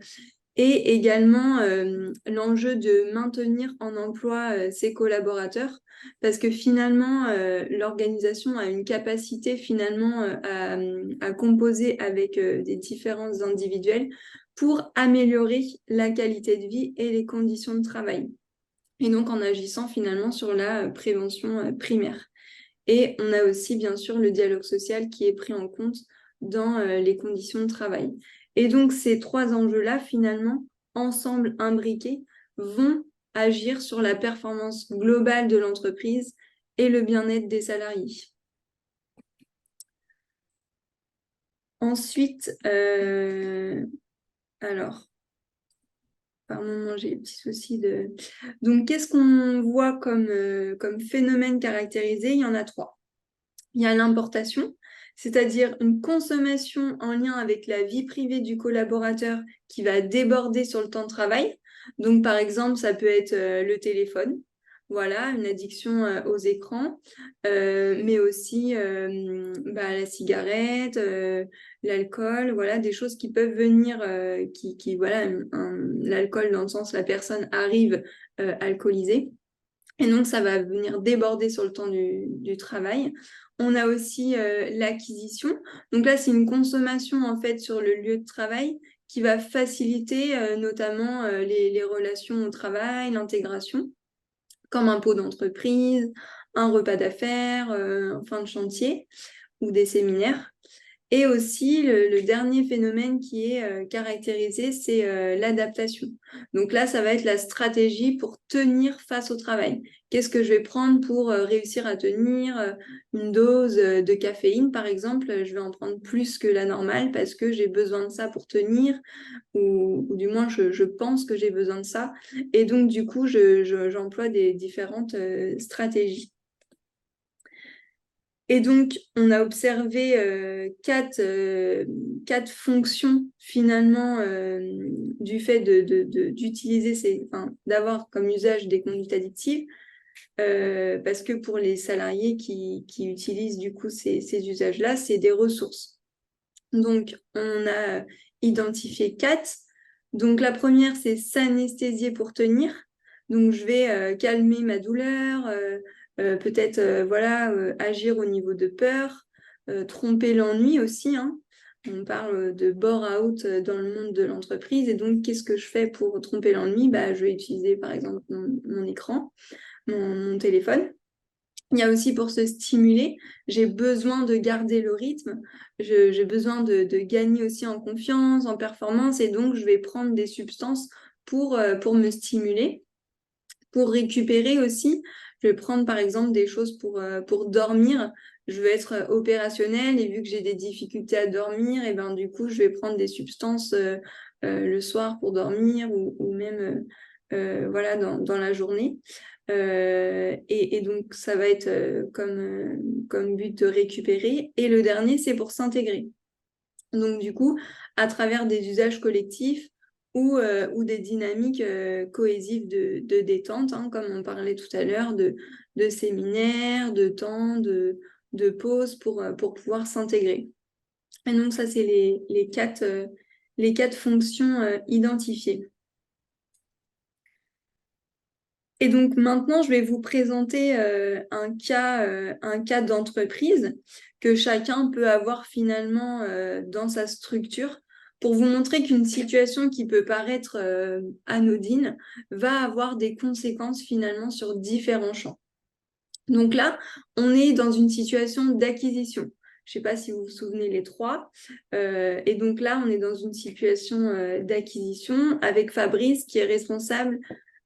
Et également l'enjeu de maintenir en emploi ses collaborateurs, parce que finalement, l'organisation a une capacité finalement à composer avec des différents individuels pour améliorer la qualité de vie et les conditions de travail. Et donc en agissant finalement sur la prévention primaire. Et on a aussi bien sûr le dialogue social qui est pris en compte dans les conditions de travail. Et donc ces trois enjeux-là, finalement, ensemble imbriqués, vont agir sur la performance globale de l'entreprise et le bien-être des salariés. Ensuite, alors, par moment, j'ai des petits soucis de... Donc, qu'est-ce qu'on voit comme phénomène caractérisé? Il y en a trois. Il y a l'importation, c'est-à-dire une consommation en lien avec la vie privée du collaborateur qui va déborder sur le temps de travail. Donc, par exemple, ça peut être le téléphone, voilà, une addiction aux écrans, mais aussi la cigarette, l'alcool, voilà, des choses qui peuvent venir, voilà, l'alcool dans le sens la personne arrive alcoolisée. Et donc, ça va venir déborder sur le temps du travail. On a aussi l'acquisition. Donc là, c'est une consommation en fait sur le lieu de travail qui va faciliter notamment les relations au travail, l'intégration, comme un pot d'entreprise, un repas d'affaires, en fin de chantier ou des séminaires. Et aussi, le dernier phénomène qui est caractérisé, c'est l'adaptation. Donc là, ça va être la stratégie pour tenir face au travail. Qu'est-ce que je vais prendre pour réussir à tenir une dose de caféine, par exemple? Je vais en prendre plus que la normale parce que j'ai besoin de ça pour tenir, ou du moins, je pense que j'ai besoin de ça. Et donc, du coup, j'emploie des différentes stratégies. Et donc, on a observé quatre fonctions finalement du fait d'utiliser d'avoir comme usage des conduites addictives, parce que pour les salariés qui utilisent du coup ces usages-là, c'est des ressources. Donc, on a identifié quatre. Donc, la première, c'est s'anesthésier pour tenir. Donc, je vais calmer ma douleur, peut-être agir au niveau de peur, tromper l'ennui aussi, hein. On parle de bore-out dans le monde de l'entreprise. Et donc, qu'est-ce que je fais pour tromper l'ennui? Je vais utiliser, par exemple, mon écran, mon téléphone. Il y a aussi pour se stimuler, j'ai besoin de garder le rythme, j'ai besoin de gagner aussi en confiance, en performance, et donc je vais prendre des substances pour me stimuler. Pour récupérer aussi, je vais prendre par exemple des choses pour dormir. Je veux être opérationnelle et vu que j'ai des difficultés à dormir, et ben du coup, je vais prendre des substances le soir pour dormir ou même voilà, dans la journée. Et donc, ça va être comme but de récupérer. Et le dernier, c'est pour s'intégrer. Donc, du coup, à travers des usages collectifs ou des dynamiques cohésives de détente, hein, comme on parlait tout à l'heure, de séminaires, de temps, de pauses pour pouvoir s'intégrer. Et donc, ça, c'est les quatre fonctions identifiées. Et donc maintenant, je vais vous présenter un cas d'entreprise que chacun peut avoir finalement dans sa structure pour vous montrer qu'une situation qui peut paraître anodine va avoir des conséquences finalement sur différents champs. Donc là, on est dans une situation d'acquisition. Je ne sais pas si vous vous souvenez les 3. Et donc là, on est dans une situation d'acquisition avec Fabrice qui est responsable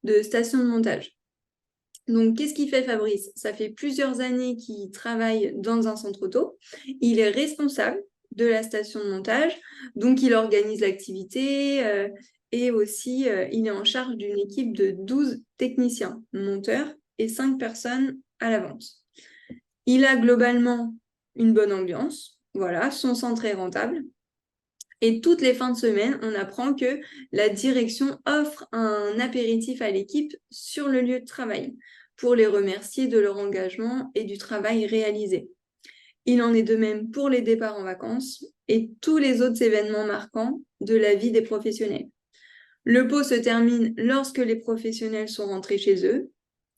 de station de montage. Donc, qu'est-ce qu'il fait Fabrice? Ça fait plusieurs années qu'il travaille dans un centre auto. Il est responsable de la station de montage, donc il organise l'activité et aussi il est en charge d'une équipe de 12 techniciens, monteurs et 5 personnes à la vente. Il a globalement une bonne ambiance, voilà, son centre est rentable. Et toutes les fins de semaine, on apprend que la direction offre un apéritif à l'équipe sur le lieu de travail pour les remercier de leur engagement et du travail réalisé. Il en est de même pour les départs en vacances et tous les autres événements marquants de la vie des professionnels. Le pot se termine lorsque les professionnels sont rentrés chez eux.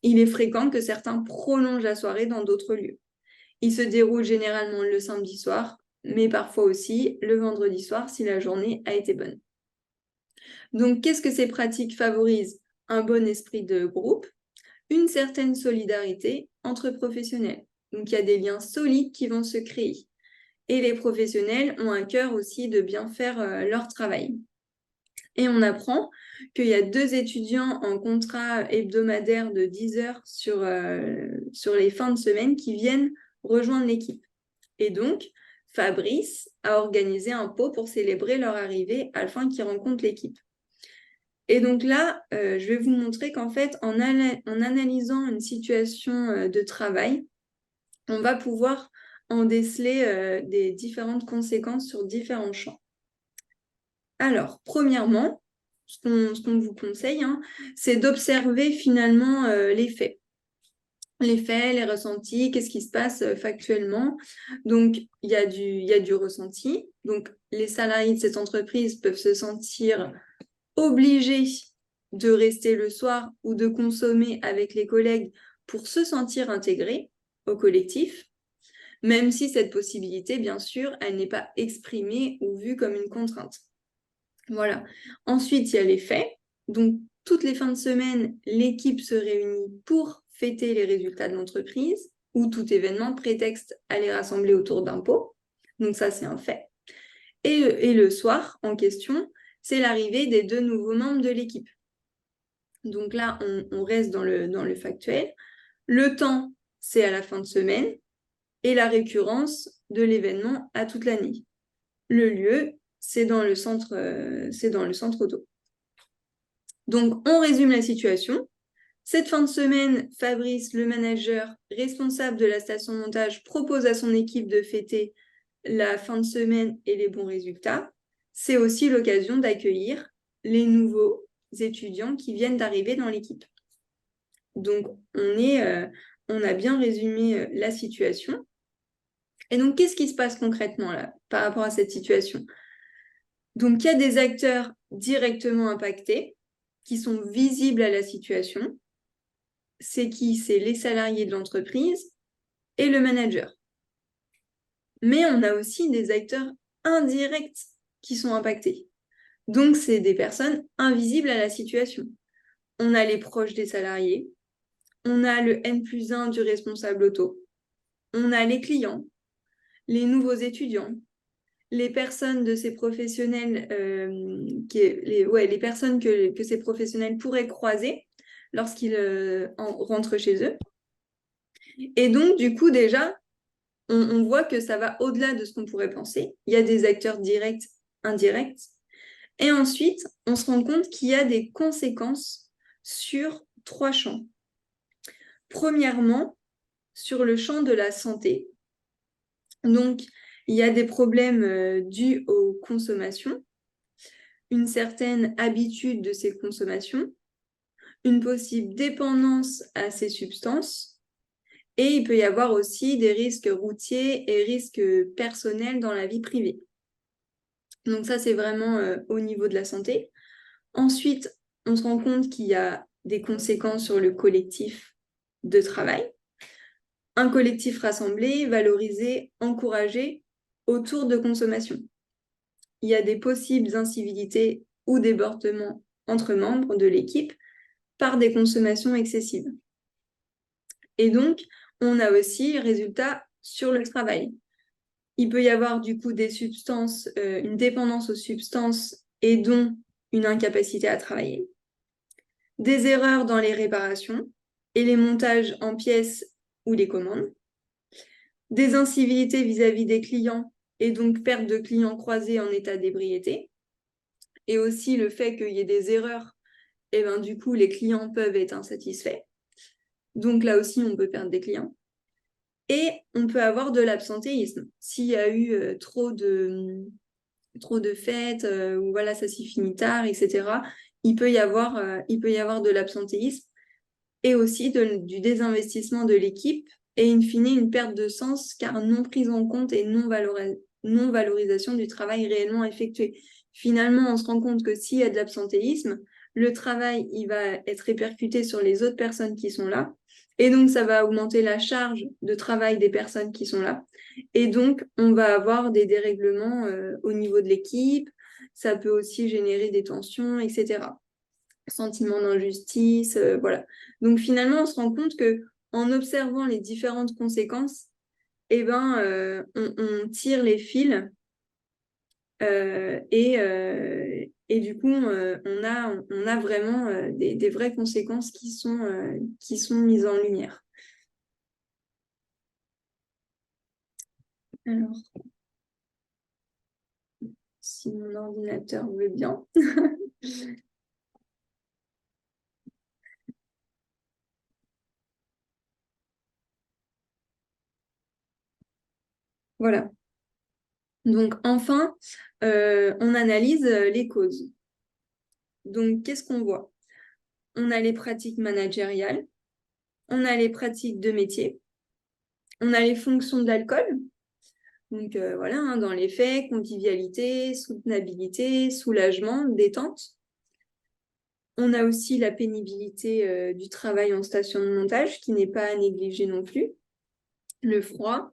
Il est fréquent que certains prolongent la soirée dans d'autres lieux. Il se déroule généralement le samedi soir, mais parfois aussi le vendredi soir si la journée a été bonne. Donc, qu'est-ce que ces pratiques favorisent? Un bon esprit de groupe, une certaine solidarité entre professionnels. Donc, il y a des liens solides qui vont se créer. Et les professionnels ont un cœur aussi de bien faire leur travail. Et on apprend qu'il y a 2 étudiants en contrat hebdomadaire de 10 heures sur les fins de semaine qui viennent rejoindre l'équipe. Et donc, Fabrice a organisé un pot pour célébrer leur arrivée afin qu'ils rencontrent l'équipe. Et donc là, je vais vous montrer qu'en fait, en analysant une situation de travail, on va pouvoir en déceler des différentes conséquences sur différents champs. Alors, premièrement, ce qu'on vous conseille, c'est d'observer finalement les faits. Les faits, les ressentis, qu'est-ce qui se passe factuellement. Donc, il y a du ressenti. Donc, les salariés de cette entreprise peuvent se sentir obligés de rester le soir ou de consommer avec les collègues pour se sentir intégrés au collectif, même si cette possibilité, bien sûr, elle n'est pas exprimée ou vue comme une contrainte. Voilà. Ensuite, il y a les faits. Donc, toutes les fins de semaine, l'équipe se réunit pour fêter les résultats de l'entreprise ou tout événement prétexte à les rassembler autour d'un pot. Donc, ça, c'est un fait. Et le soir, en question, c'est l'arrivée des 2 nouveaux membres de l'équipe. Donc là, on reste dans le factuel. Le temps, c'est à la fin de semaine et la récurrence de l'événement à toute l'année. Le lieu, c'est dans le centre auto. Donc, on résume la situation. Cette fin de semaine, Fabrice, le manager responsable de la station de montage, propose à son équipe de fêter la fin de semaine et les bons résultats. C'est aussi l'occasion d'accueillir les nouveaux étudiants qui viennent d'arriver dans l'équipe. Donc, on a bien résumé la situation. Et donc, qu'est-ce qui se passe concrètement là par rapport à cette situation? Donc, il y a des acteurs directement impactés qui sont visibles à la situation. C'est qui? C'est les salariés de l'entreprise et le manager. Mais on a aussi des acteurs indirects qui sont impactés. Donc, c'est des personnes invisibles à la situation. On a les proches des salariés, on a le N+1 du responsable auto, on a les clients, les nouveaux étudiants, les personnes de ces professionnels, les personnes que ces professionnels pourraient croiser lorsqu'ils rentrent chez eux. Et donc, du coup, déjà, on voit que ça va au-delà de ce qu'on pourrait penser. Il y a des acteurs directs, indirects. Et ensuite, on se rend compte qu'il y a des conséquences sur 3 champs. Premièrement, sur le champ de la santé. Donc, il y a des problèmes dus aux consommations, une certaine habitude de ces consommations, une possible dépendance à ces substances, et il peut y avoir aussi des risques routiers et risques personnels dans la vie privée. Donc ça, c'est vraiment au niveau de la santé. Ensuite, on se rend compte qu'il y a des conséquences sur le collectif de travail. Un collectif rassemblé, valorisé, encouragé autour de consommation. Il y a des possibles incivilités ou débordements entre membres de l'équipe par des consommations excessives. Et donc, on a aussi résultats sur le travail. Il peut y avoir du coup des substances, une dépendance aux substances et donc une incapacité à travailler. Des erreurs dans les réparations et les montages en pièces ou les commandes. Des incivilités vis-à-vis des clients et donc perte de clients croisés en état d'ébriété. Et aussi le fait qu'il y ait des erreurs, et ben, du coup, les clients peuvent être insatisfaits. Donc là aussi, on peut perdre des clients. Et on peut avoir de l'absentéisme. S'il y a eu trop de fêtes, ou voilà, ça s'y finit tard, etc., il peut y avoir de l'absentéisme et aussi du désinvestissement de l'équipe et in fine une perte de sens car non prise en compte et non valorisation du travail réellement effectué. Finalement, on se rend compte que s'il y a de l'absentéisme, le travail il va être répercuté sur les autres personnes qui sont là et donc ça va augmenter la charge de travail des personnes qui sont là et donc on va avoir des dérèglements au niveau de l'équipe, ça peut aussi générer des tensions, etc. Sentiment d'injustice, voilà. Donc finalement, on se rend compte que en observant les différentes conséquences, eh ben, on tire les fils et du coup, on a vraiment des vraies conséquences qui sont mises en lumière. Alors, si mon ordinateur veut bien. Voilà. Donc, enfin, on analyse les causes. Donc, qu'est-ce qu'on voit? On a les pratiques managériales, on a les pratiques de métier, on a les fonctions de l'alcool. Donc, voilà, hein, dans les faits, convivialité, soutenabilité, soulagement, détente. On a aussi la pénibilité du travail en station de montage, qui n'est pas à négliger non plus. Le froid,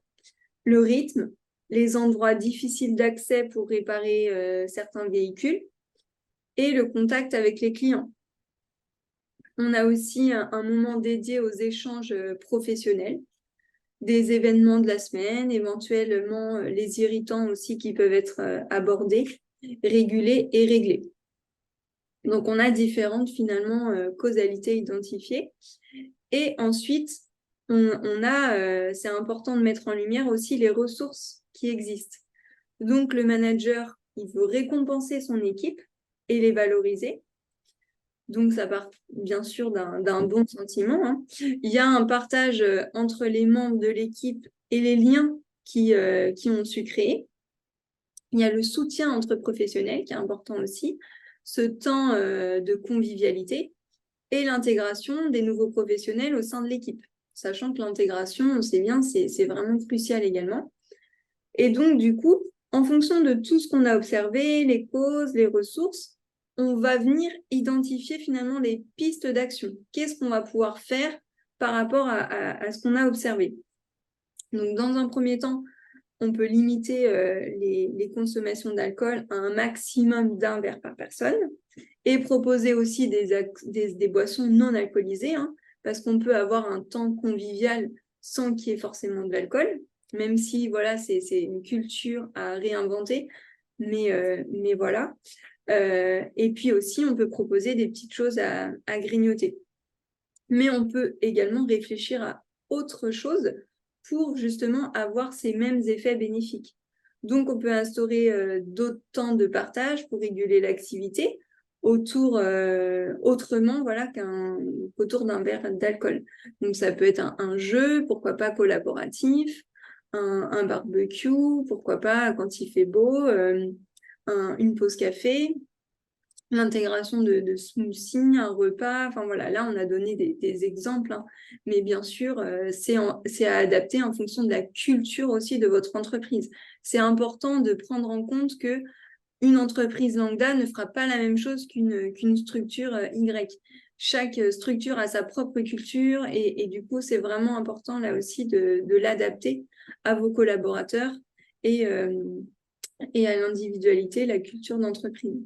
le rythme, les endroits difficiles d'accès pour réparer certains véhicules et le contact avec les clients. On a aussi un moment dédié aux échanges professionnels, des événements de la semaine, éventuellement les irritants aussi qui peuvent être abordés, régulés et réglés. Donc, on a différentes finalement causalités identifiées. Et ensuite, c'est important de mettre en lumière aussi les ressources qui existent. Donc, le manager, il veut récompenser son équipe et les valoriser. Donc, ça part bien sûr d'un bon sentiment, hein. Il y a un partage entre les membres de l'équipe et les liens qui ont su créer. Il y a le soutien entre professionnels qui est important aussi, ce temps de convivialité et l'intégration des nouveaux professionnels au sein de l'équipe. Sachant que l'intégration, on sait bien, c'est vraiment crucial également. Et donc, du coup, en fonction de tout ce qu'on a observé, les causes, les ressources, on va venir identifier finalement les pistes d'action. Qu'est-ce qu'on va pouvoir faire par rapport à ce qu'on a observé? Donc, dans un premier temps, on peut limiter les consommations d'alcool à un maximum d'un verre par personne et proposer aussi des boissons non alcoolisées, hein, parce qu'on peut avoir un temps convivial sans qu'il y ait forcément de l'alcool, même si voilà, c'est une culture à réinventer, mais voilà. Et puis aussi, on peut proposer des petites choses à grignoter. Mais on peut également réfléchir à autre chose pour justement avoir ces mêmes effets bénéfiques. Donc, on peut instaurer d'autres temps de partage pour réguler l'activité autrement voilà, qu'autour d'un verre d'alcool. Donc, ça peut être un jeu, pourquoi pas collaboratif, un barbecue, pourquoi pas quand il fait beau, une pause café, l'intégration de smoothies, un repas, enfin voilà, là on a donné des exemples, hein, mais bien sûr, c'est à adapter en fonction de la culture aussi de votre entreprise. C'est important de prendre en compte que une entreprise lambda ne fera pas la même chose qu'une structure Y. Chaque structure a sa propre culture et du coup, c'est vraiment important là aussi de l'adapter à vos collaborateurs et à l'individualité, la culture d'entreprise.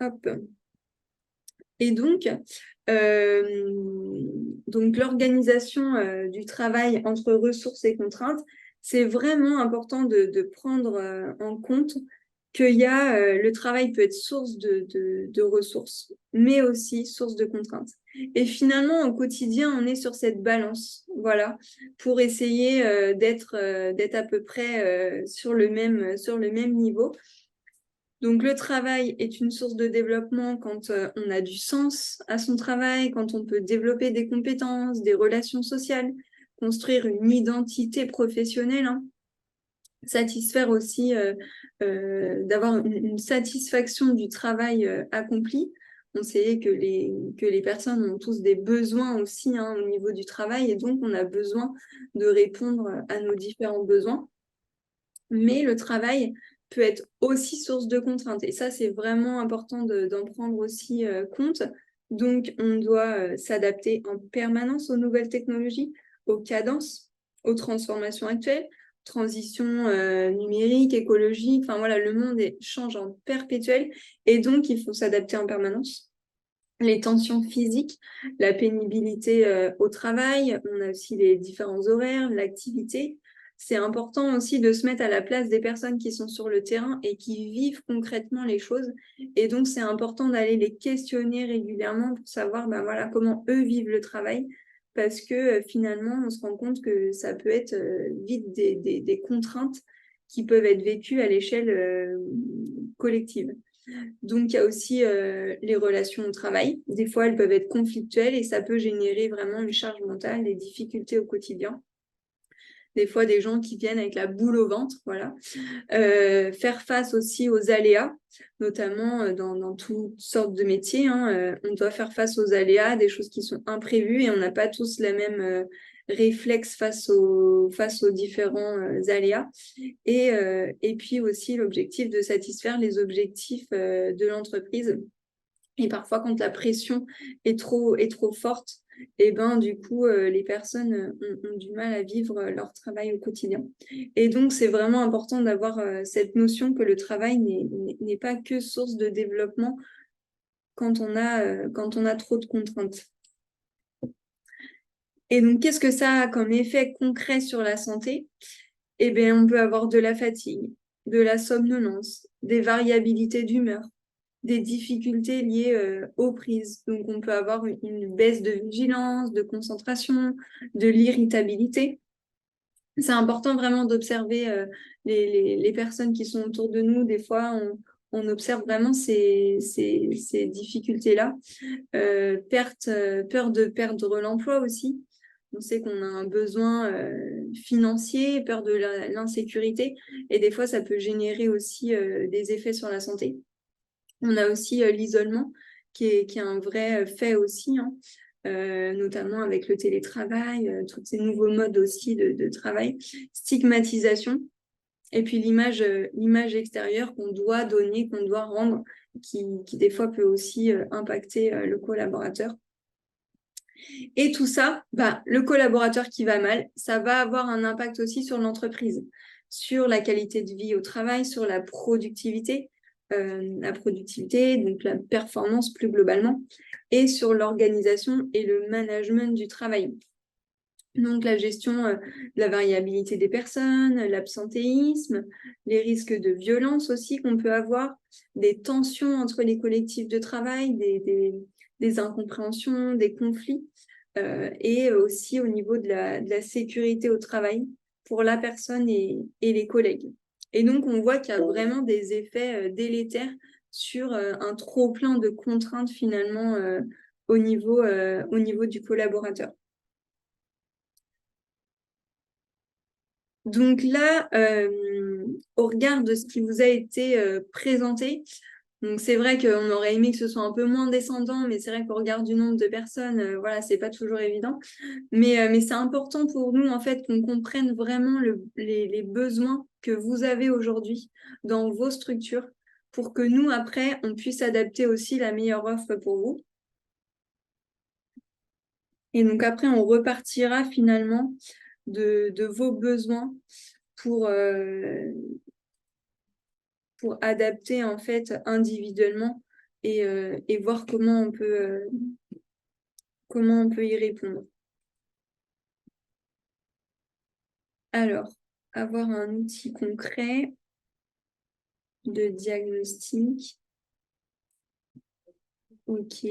Hop. Et donc, Donc, l'organisation du travail entre ressources et contraintes, c'est vraiment important de prendre en compte qu'il y a le travail peut être source de ressources, mais aussi source de contraintes. Et finalement, au quotidien, on est sur cette balance, voilà, pour essayer d'être à peu près sur le même niveau. Donc, le travail est une source de développement quand on a du sens à son travail, quand on peut développer des compétences, des relations sociales, construire une identité professionnelle, hein. Satisfaire aussi, d'avoir une satisfaction du travail accompli. On sait que les personnes ont tous des besoins aussi, hein, au niveau du travail, et donc on a besoin de répondre à nos différents besoins. Mais le travail peut être aussi source de contraintes. Et ça, c'est vraiment important d'en prendre aussi compte. Donc, on doit s'adapter en permanence aux nouvelles technologies, aux cadences, aux transformations actuelles, transition numérique, écologique. Enfin, voilà, le monde change en perpétuel. Et donc, il faut s'adapter en permanence. Les tensions physiques, la pénibilité au travail, on a aussi les différents horaires, l'activité. C'est important aussi de se mettre à la place des personnes qui sont sur le terrain et qui vivent concrètement les choses. Et donc, c'est important d'aller les questionner régulièrement pour savoir voilà, comment eux vivent le travail. Parce que finalement, on se rend compte que ça peut être vite des contraintes qui peuvent être vécues à l'échelle collective. Donc, il y a aussi les relations au travail. Des fois, elles peuvent être conflictuelles et ça peut générer vraiment une charge mentale, des difficultés au quotidien. Des fois, des gens qui viennent avec la boule au ventre, voilà. Faire face aussi aux aléas, notamment dans toutes sortes de métiers, hein. On doit faire face aux aléas, des choses qui sont imprévues et on n'a pas tous la même réflexe face aux différents aléas. Et puis aussi l'objectif de satisfaire les objectifs de l'entreprise. Et parfois, quand la pression est trop forte, et du coup, les personnes ont du mal à vivre leur travail au quotidien. Et donc, c'est vraiment important d'avoir cette notion que le travail n'est pas que source de développement quand on a trop de contraintes. Et donc, qu'est-ce que ça a comme effet concret sur la santé? Eh bien, on peut avoir de la fatigue, de la somnolence, des variabilités d'humeur, des difficultés liées aux prises. Donc, on peut avoir une baisse de vigilance, de concentration, de l'irritabilité. C'est important vraiment d'observer les personnes qui sont autour de nous. Des fois, on observe vraiment ces difficultés-là. Peur de perdre l'emploi aussi. On sait qu'on a un besoin financier, peur de l'insécurité. Et des fois, ça peut générer aussi des effets sur la santé. On a aussi l'isolement qui est un vrai fait aussi, hein, notamment avec le télétravail, tous ces nouveaux modes aussi de travail, stigmatisation, et puis l'image extérieure qu'on doit donner, qu'on doit rendre, qui des fois peut aussi impacter le collaborateur. Et tout ça, le collaborateur qui va mal, ça va avoir un impact aussi sur l'entreprise, sur la qualité de vie au travail, sur la productivité, donc la performance plus globalement, et sur l'organisation et le management du travail. Donc la gestion de la variabilité des personnes, l'absentéisme, les risques de violence aussi qu'on peut avoir, des tensions entre les collectifs de travail, des incompréhensions, des conflits, et aussi au niveau de la sécurité au travail pour la personne et les collègues. Et donc, on voit qu'il y a vraiment des effets délétères sur un trop-plein de contraintes finalement au niveau du collaborateur. Donc là, au regard de ce qui vous a été présenté, donc c'est vrai qu'on aurait aimé que ce soit un peu moins descendant, mais c'est vrai qu'au regard du nombre de personnes, voilà, c'est pas toujours évident. Mais c'est important pour nous, en fait, qu'on comprenne vraiment les besoins que vous avez aujourd'hui dans vos structures pour que nous, après, on puisse adapter aussi la meilleure offre pour vous. Et donc après, on repartira finalement de vos besoins pour adapter en fait individuellement et voir comment on peut y répondre. Alors, avoir un outil concret de diagnostic. Ok.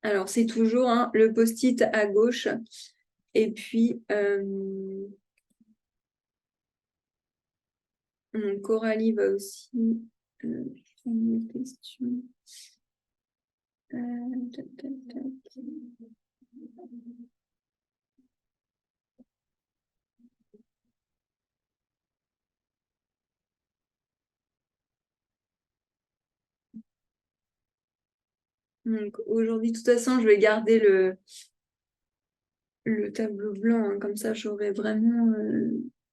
Alors, c'est toujours le post-it à gauche. Et puis, Coralie va aussi prendre une question. Tac, tac, tac. Donc, aujourd'hui, de toute façon, je vais garder le tableau blanc. Comme ça, j'aurai vraiment...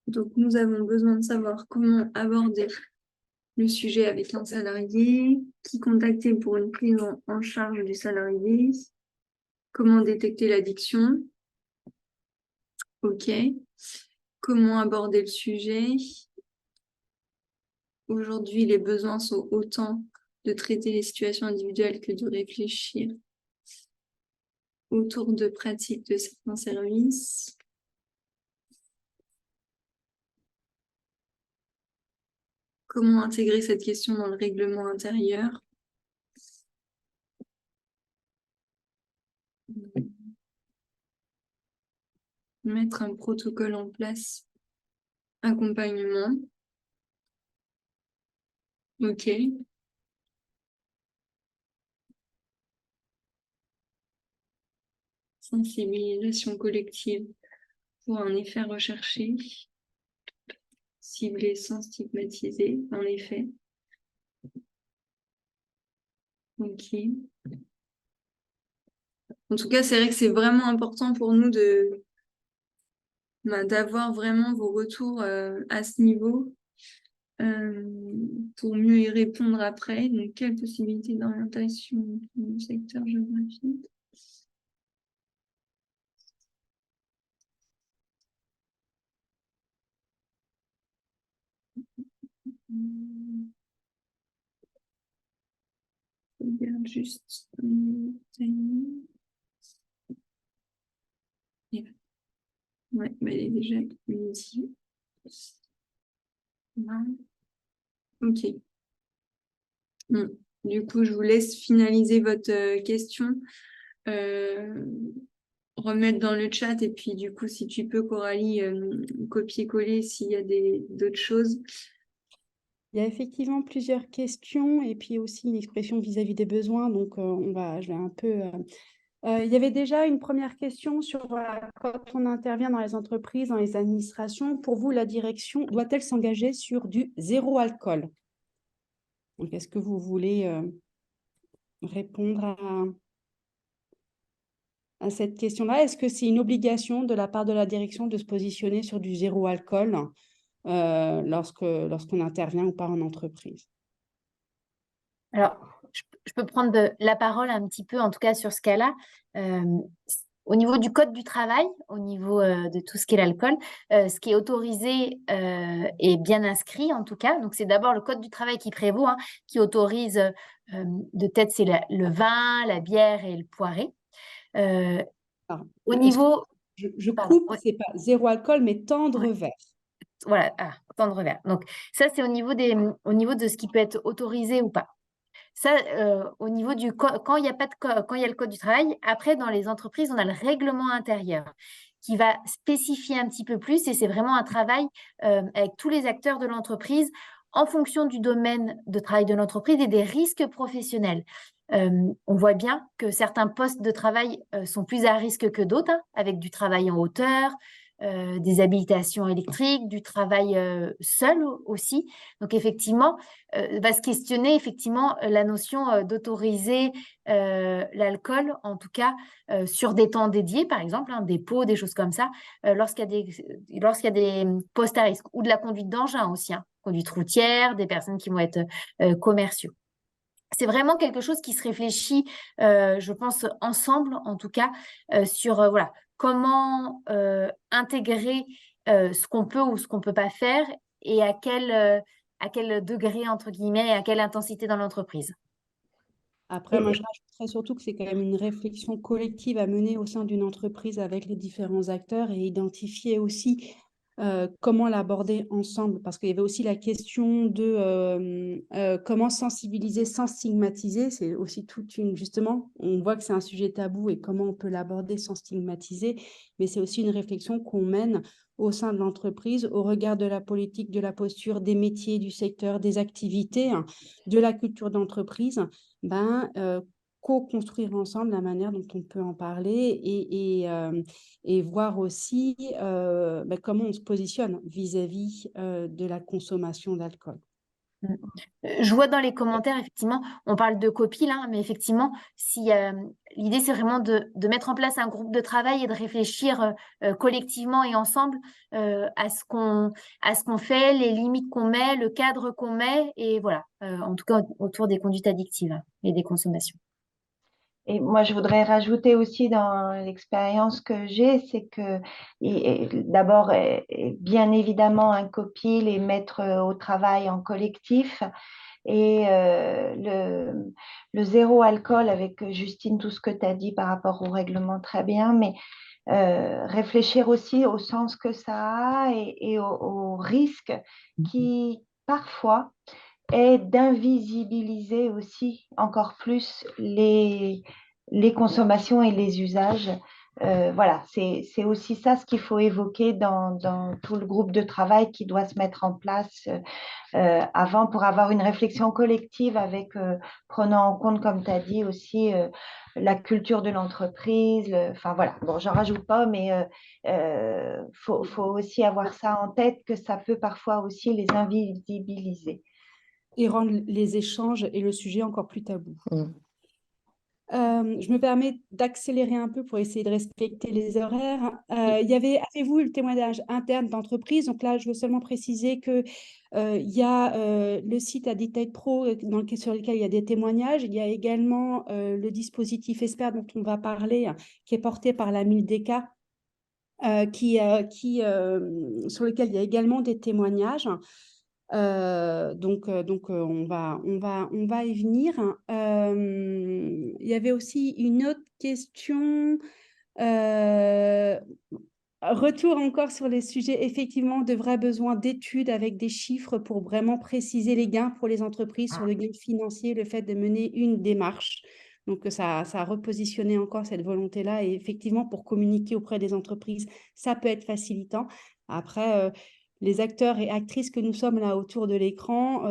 Donc, nous avons besoin de savoir comment aborder le sujet avec un salarié, qui contacter pour une prise en charge du salarié, comment détecter l'addiction, ok, comment aborder le sujet. Aujourd'hui, les besoins sont autant de traiter les situations individuelles que de réfléchir autour de pratiques de certains services. Comment intégrer cette question dans le règlement intérieur? Mettre un protocole en place. Accompagnement. Ok. Sensibilisation collective pour un effet recherché. Ciblé sans stigmatiser, en effet. Ok. En tout cas, c'est vrai que c'est vraiment important pour nous d'avoir vraiment vos retours à ce niveau pour mieux y répondre après. Donc, quelles possibilités d'orientation dans le secteur géographique? Je regarde juste timing. Ouais, mais elle est déjà midi. Ok. Bon. Du coup, je vous laisse finaliser votre question. Remettre dans le chat et puis du coup, si tu peux, Coralie, copier-coller s'il y a d'autres choses. Il y a effectivement plusieurs questions et puis aussi une expression vis-à-vis des besoins. Donc, je vais un peu... il y avait déjà une première question sur voilà, quand on intervient dans les entreprises, dans les administrations, pour vous, la direction doit-elle s'engager sur du zéro alcool? Donc, est-ce que vous voulez répondre à cette question-là? Est-ce que c'est une obligation de la part de la direction de se positionner sur du zéro alcool lorsqu'on intervient ou pas en entreprise? Alors, je peux prendre la parole un petit peu, en tout cas sur ce cas-là. Au niveau du code du travail, au niveau de tout ce qui est l'alcool, ce qui est autorisé est bien inscrit en tout cas. Donc, c'est d'abord le code du travail qui prévaut, qui autorise de tête, c'est le vin, la bière et le poiré. Au niveau... Je Pardon, coupe, c'est pas zéro alcool, mais tendre vers. Voilà, tendre vers. Donc, ça, c'est au niveau de ce qui peut être autorisé ou pas. Ça, au niveau quand il y a pas de quand il y a le code du travail, après, dans les entreprises, on a le règlement intérieur qui va spécifier un petit peu plus et c'est vraiment un travail avec tous les acteurs de l'entreprise en fonction du domaine de travail de l'entreprise et des risques professionnels. On voit bien que certains postes de travail sont plus à risque que d'autres, avec du travail en hauteur, des habilitations électriques, du travail seul aussi. Donc, effectivement, va se questionner effectivement la notion d'autoriser l'alcool, en tout cas sur des temps dédiés, par exemple, des pots, des choses comme ça, lorsqu'il y a des postes à risque, ou de la conduite d'engin aussi, conduite routière, des personnes qui vont être commerciaux. C'est vraiment quelque chose qui se réfléchit, je pense, ensemble, en tout cas, sur voilà, comment intégrer ce qu'on peut ou ce qu'on ne peut pas faire et à quel degré, entre guillemets, et à quelle intensité dans l'entreprise. Après, moi, je rajouterais surtout que c'est quand même une réflexion collective à mener au sein d'une entreprise avec les différents acteurs et identifier aussi comment l'aborder ensemble. Parce qu'il y avait aussi la question de comment sensibiliser sans stigmatiser. C'est aussi toute une, justement, on voit que c'est un sujet tabou et comment on peut l'aborder sans stigmatiser. Mais c'est aussi une réflexion qu'on mène au sein de l'entreprise au regard de la politique, de la posture, des métiers, du secteur, des activités, hein, de la culture d'entreprise. Co-construire ensemble la manière dont on peut en parler et voir aussi comment on se positionne vis-à-vis de la consommation d'alcool. Je vois dans les commentaires, effectivement, on parle de copie là, mais effectivement, si, l'idée c'est vraiment de mettre en place un groupe de travail et de réfléchir collectivement et ensemble à ce qu'on fait, les limites qu'on met, le cadre qu'on met, et voilà, en tout cas autour des conduites addictives et des consommations. Et moi, je voudrais rajouter aussi dans l'expérience que j'ai, c'est que d'abord, bien évidemment, un copie, les mettre au travail en collectif. Et le zéro alcool, avec Justine, tout ce que tu as dit par rapport au règlement, très bien, mais réfléchir aussi au sens que ça a et au risque qui, parfois, est d'invisibiliser aussi encore plus les consommations et les usages. Voilà, c'est aussi ça ce qu'il faut évoquer dans tout le groupe de travail qui doit se mettre en place avant pour avoir une réflexion collective avec, prenant en compte, comme tu as dit aussi, la culture de l'entreprise. Enfin voilà, bon, j'en rajoute pas, mais faut aussi avoir ça en tête, que ça peut parfois aussi les invisibiliser. Et rendre les échanges et le sujet encore plus tabou. Mm. Je me permets d'accélérer un peu pour essayer de respecter les horaires. Avez-vous eu le témoignage interne d'entreprise? Donc là, je veux seulement préciser qu'il y a le site Addicted Pro sur lequel il y a des témoignages. Il y a également le dispositif Esper dont on va parler, qui est porté par la MILDECA, sur lequel il y a également des témoignages. Donc on va y venir. Il y avait aussi une autre question. Retour encore sur les sujets, effectivement, de vrais besoins d'études avec des chiffres pour vraiment préciser les gains pour les entreprises sur le gain financier, le fait de mener une démarche. Donc, ça a repositionné encore cette volonté-là. Et effectivement, pour communiquer auprès des entreprises, ça peut être facilitant. Après, les acteurs et actrices que nous sommes là autour de l'écran,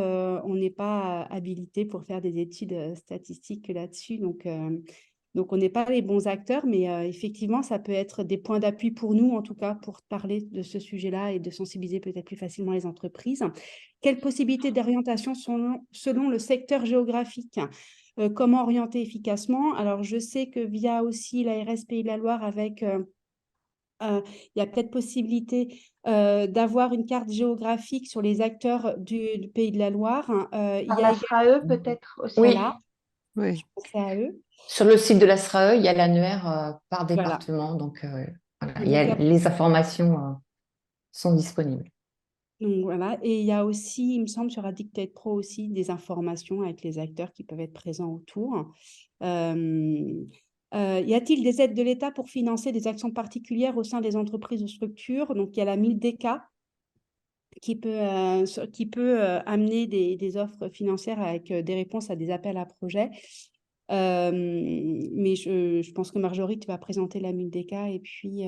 on n'est pas habilité pour faire des études statistiques là-dessus. Donc, on n'est pas les bons acteurs, mais effectivement, ça peut être des points d'appui pour nous, en tout cas, pour parler de ce sujet-là et de sensibiliser peut-être plus facilement les entreprises. Quelles possibilités d'orientation selon le secteur géographique? Comment orienter efficacement? Alors, je sais que via aussi l'ARS Pays de la Loire, avec il y a peut-être possibilité d'avoir une carte géographique sur les acteurs du Pays de la Loire. Il y a La SRAE peut-être aussi. Oui. Voilà, Oui. je pensais à eux. Sur le site de la SRAE, il y a l'annuaire par Voilà. département. Donc, voilà, Donc, les informations sont disponibles. Donc voilà, et il y a aussi, il me semble, sur Addicted Pro aussi, des informations avec les acteurs qui peuvent être présents autour. Y a-t-il des aides de l'État pour financer des actions particulières au sein des entreprises ou structures? Donc il y a la MILDECA qui peut amener des offres financières avec des réponses à des appels à projets. Mais je pense que Marjorie, tu vas présenter la MILDECA et puis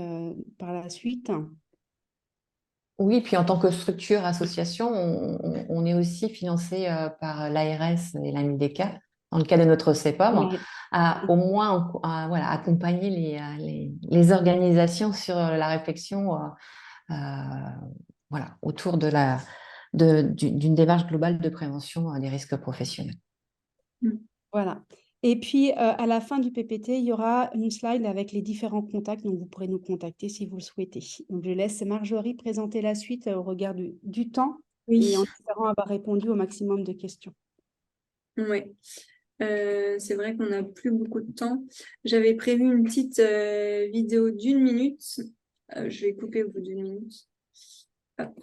par la suite. Oui, puis en tant que structure, association, on est aussi financé par l'ARS et la MIDECA, dans le cadre de notre CEPOM, à au moins voilà, accompagner les organisations sur la réflexion voilà, autour d'une démarche globale de prévention des risques professionnels. Voilà. Et puis, à la fin du PPT, il y aura une slide avec les différents contacts, donc vous pourrez nous contacter si vous le souhaitez. Donc, je laisse Marjorie présenter la suite au regard du temps et en espérant avoir répondu au maximum de questions. Oui, c'est vrai qu'on n'a plus beaucoup de temps. J'avais prévu une petite vidéo d'1 minute. Je vais couper au bout d'1 minute. Hop.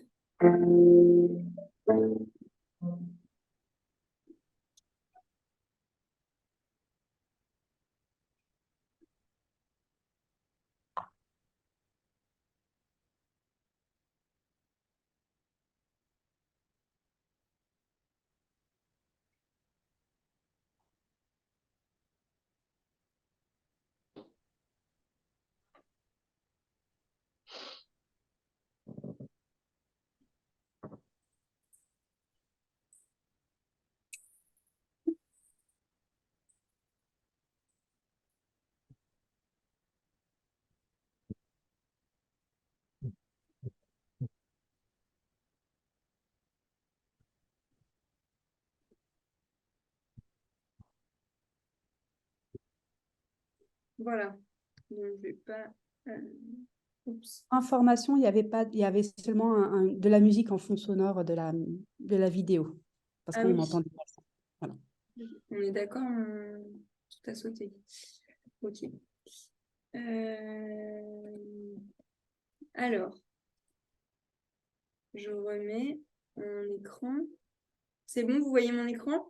Voilà. Donc, je vais pas... Oups. Information, il y avait seulement de la musique en fond sonore de la vidéo. Parce Ah qu'on oui, m'entendait pas ça. Voilà. on est d'accord, tout a sauté. Ok. Alors, je remets mon écran. C'est bon, vous voyez mon écran?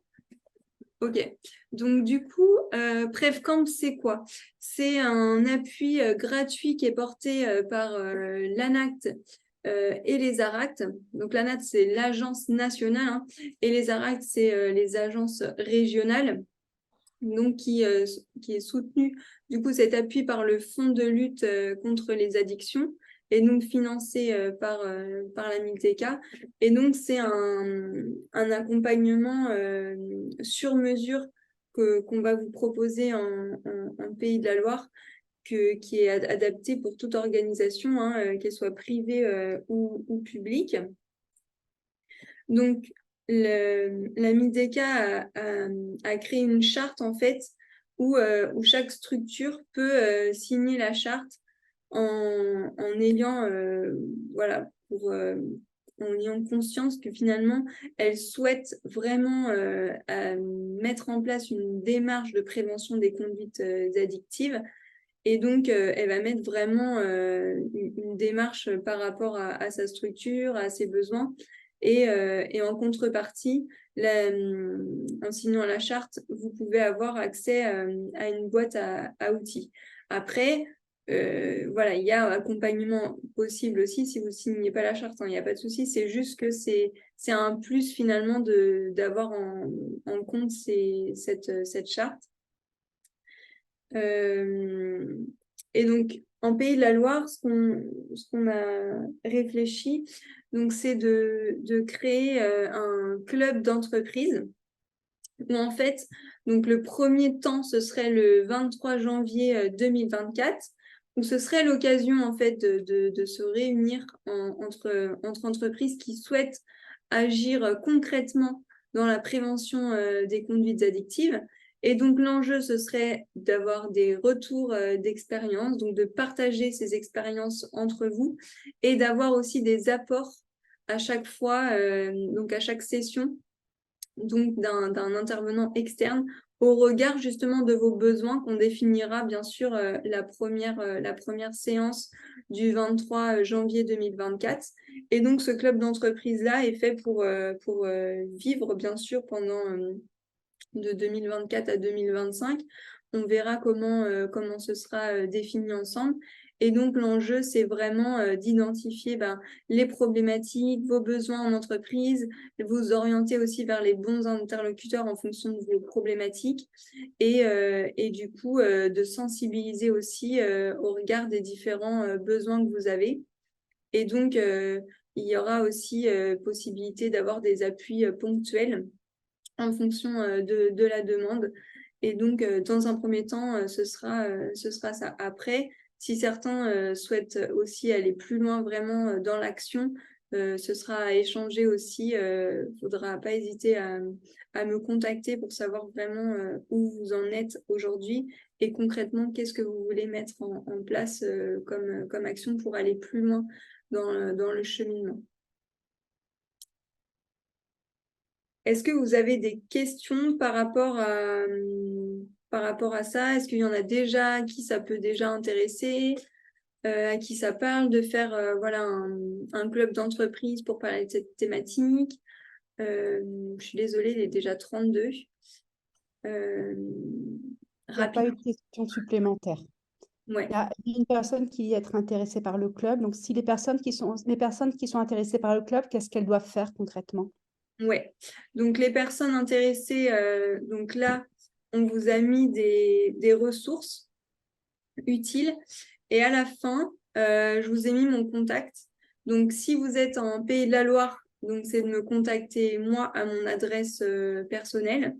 Ok. Donc, du coup, PrevCamp, c'est quoi? C'est un appui gratuit qui est porté par l'ANACT et les ARACT. Donc, l'ANACT, c'est l'agence nationale, hein, et les ARACT, c'est les agences régionales. Donc, qui est soutenu, du coup, cet appui par le Fonds de lutte contre les addictions et donc financé par la MILTECA. Et donc, c'est un accompagnement sur mesure qu'on va vous proposer en Pays de la Loire, qui est adapté pour toute organisation, hein, qu'elle soit privée ou publique. Donc, la MIDECA a créé une charte, en fait, où chaque structure peut signer la charte en ayant, voilà, en ayant conscience que finalement, elle souhaite vraiment mettre en place une démarche de prévention des conduites addictives. Et donc, elle va mettre vraiment une démarche par rapport à sa structure, à ses besoins. Et en contrepartie, en signant la charte, vous pouvez avoir accès à une boîte à outils. Après, voilà, il y a accompagnement possible aussi si vous ne signez pas la charte, hein, il n'y a pas de souci. C'est juste que c'est un plus finalement d'avoir en compte cette charte. Et donc, en Pays de la Loire, ce qu'on a réfléchi, donc, c'est de créer un club d'entreprise où, en fait, donc, le premier temps, ce serait le 23 janvier 2024, où ce serait l'occasion, en fait, de se réunir entre entreprises qui souhaitent agir concrètement dans la prévention des conduites addictives. Et donc, l'enjeu, ce serait d'avoir des retours d'expérience, donc de partager ces expériences entre vous et d'avoir aussi des apports à chaque fois, donc à chaque session, donc d'un intervenant externe au regard justement de vos besoins qu'on définira bien sûr la première séance du 23 janvier 2024. Et donc, ce club d'entreprise-là est fait pour vivre bien sûr pendant de 2024 à 2025. On verra comment ce sera défini ensemble. Et donc, l'enjeu, c'est vraiment d'identifier les problématiques, vos besoins en entreprise, vous orienter aussi vers les bons interlocuteurs en fonction de vos problématiques et du coup, de sensibiliser aussi au regard des différents besoins que vous avez. Et donc, il y aura aussi possibilité d'avoir des appuis ponctuels en fonction de la demande. Et donc, dans un premier temps, ce sera ça. Après, si certains souhaitent aussi aller plus loin vraiment dans l'action, ce sera à échanger aussi. Il ne faudra pas hésiter à me contacter pour savoir vraiment où vous en êtes aujourd'hui et concrètement, qu'est-ce que vous voulez mettre en place comme action pour aller plus loin dans le cheminement. Est-ce que vous avez des questions par rapport à ça? Est-ce qu'il y en a déjà à qui ça peut déjà intéresser, à qui ça parle de faire voilà, un club d'entreprise pour parler de cette thématique? Je suis désolée, il est déjà 32. Il n'y a pas eu de questions supplémentaires. Ouais. Il y a une personne qui dit être intéressée par le club. Donc, si les personnes qui sont intéressées par le club, qu'est-ce qu'elles doivent faire concrètement? Ouais, donc les personnes intéressées, donc là, on vous a mis des ressources utiles et à la fin, je vous ai mis mon contact. Donc, si vous êtes en Pays de la Loire, donc c'est de me contacter moi à mon adresse personnelle,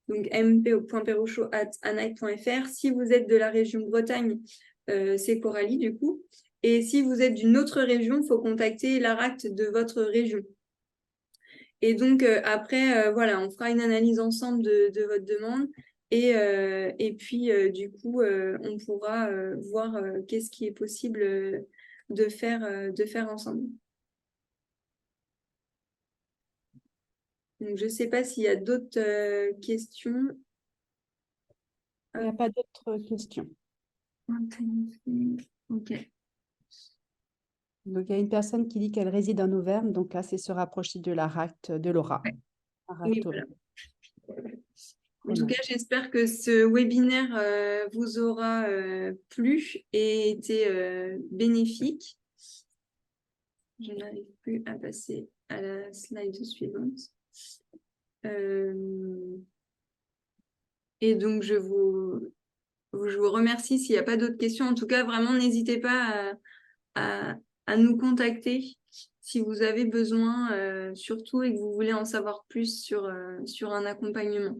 donc mp.perrochot@anaï.fr. Si vous êtes de la région Bretagne, c'est Coralie du coup. Et si vous êtes d'une autre région, il faut contacter l'ARACT de votre région. Et donc, après, voilà, on fera une analyse ensemble de votre demande Et puis, du coup, on pourra voir qu'est-ce qui est possible de faire ensemble. Donc, je ne sais pas s'il y a d'autres questions. Il n'y a pas d'autres questions. Ok. Donc, il y a une personne qui dit qu'elle réside en Auvergne, donc là, c'est se rapprocher de la RACT, de Laura. Oui, voilà. En tout cas, j'espère que ce webinaire vous aura plu et été bénéfique. Je n'arrive plus à passer à la slide suivante. Et donc, je vous remercie. S'il n'y a pas d'autres questions, en tout cas, vraiment, n'hésitez pas à nous contacter si vous avez besoin, surtout et que vous voulez en savoir plus sur un accompagnement.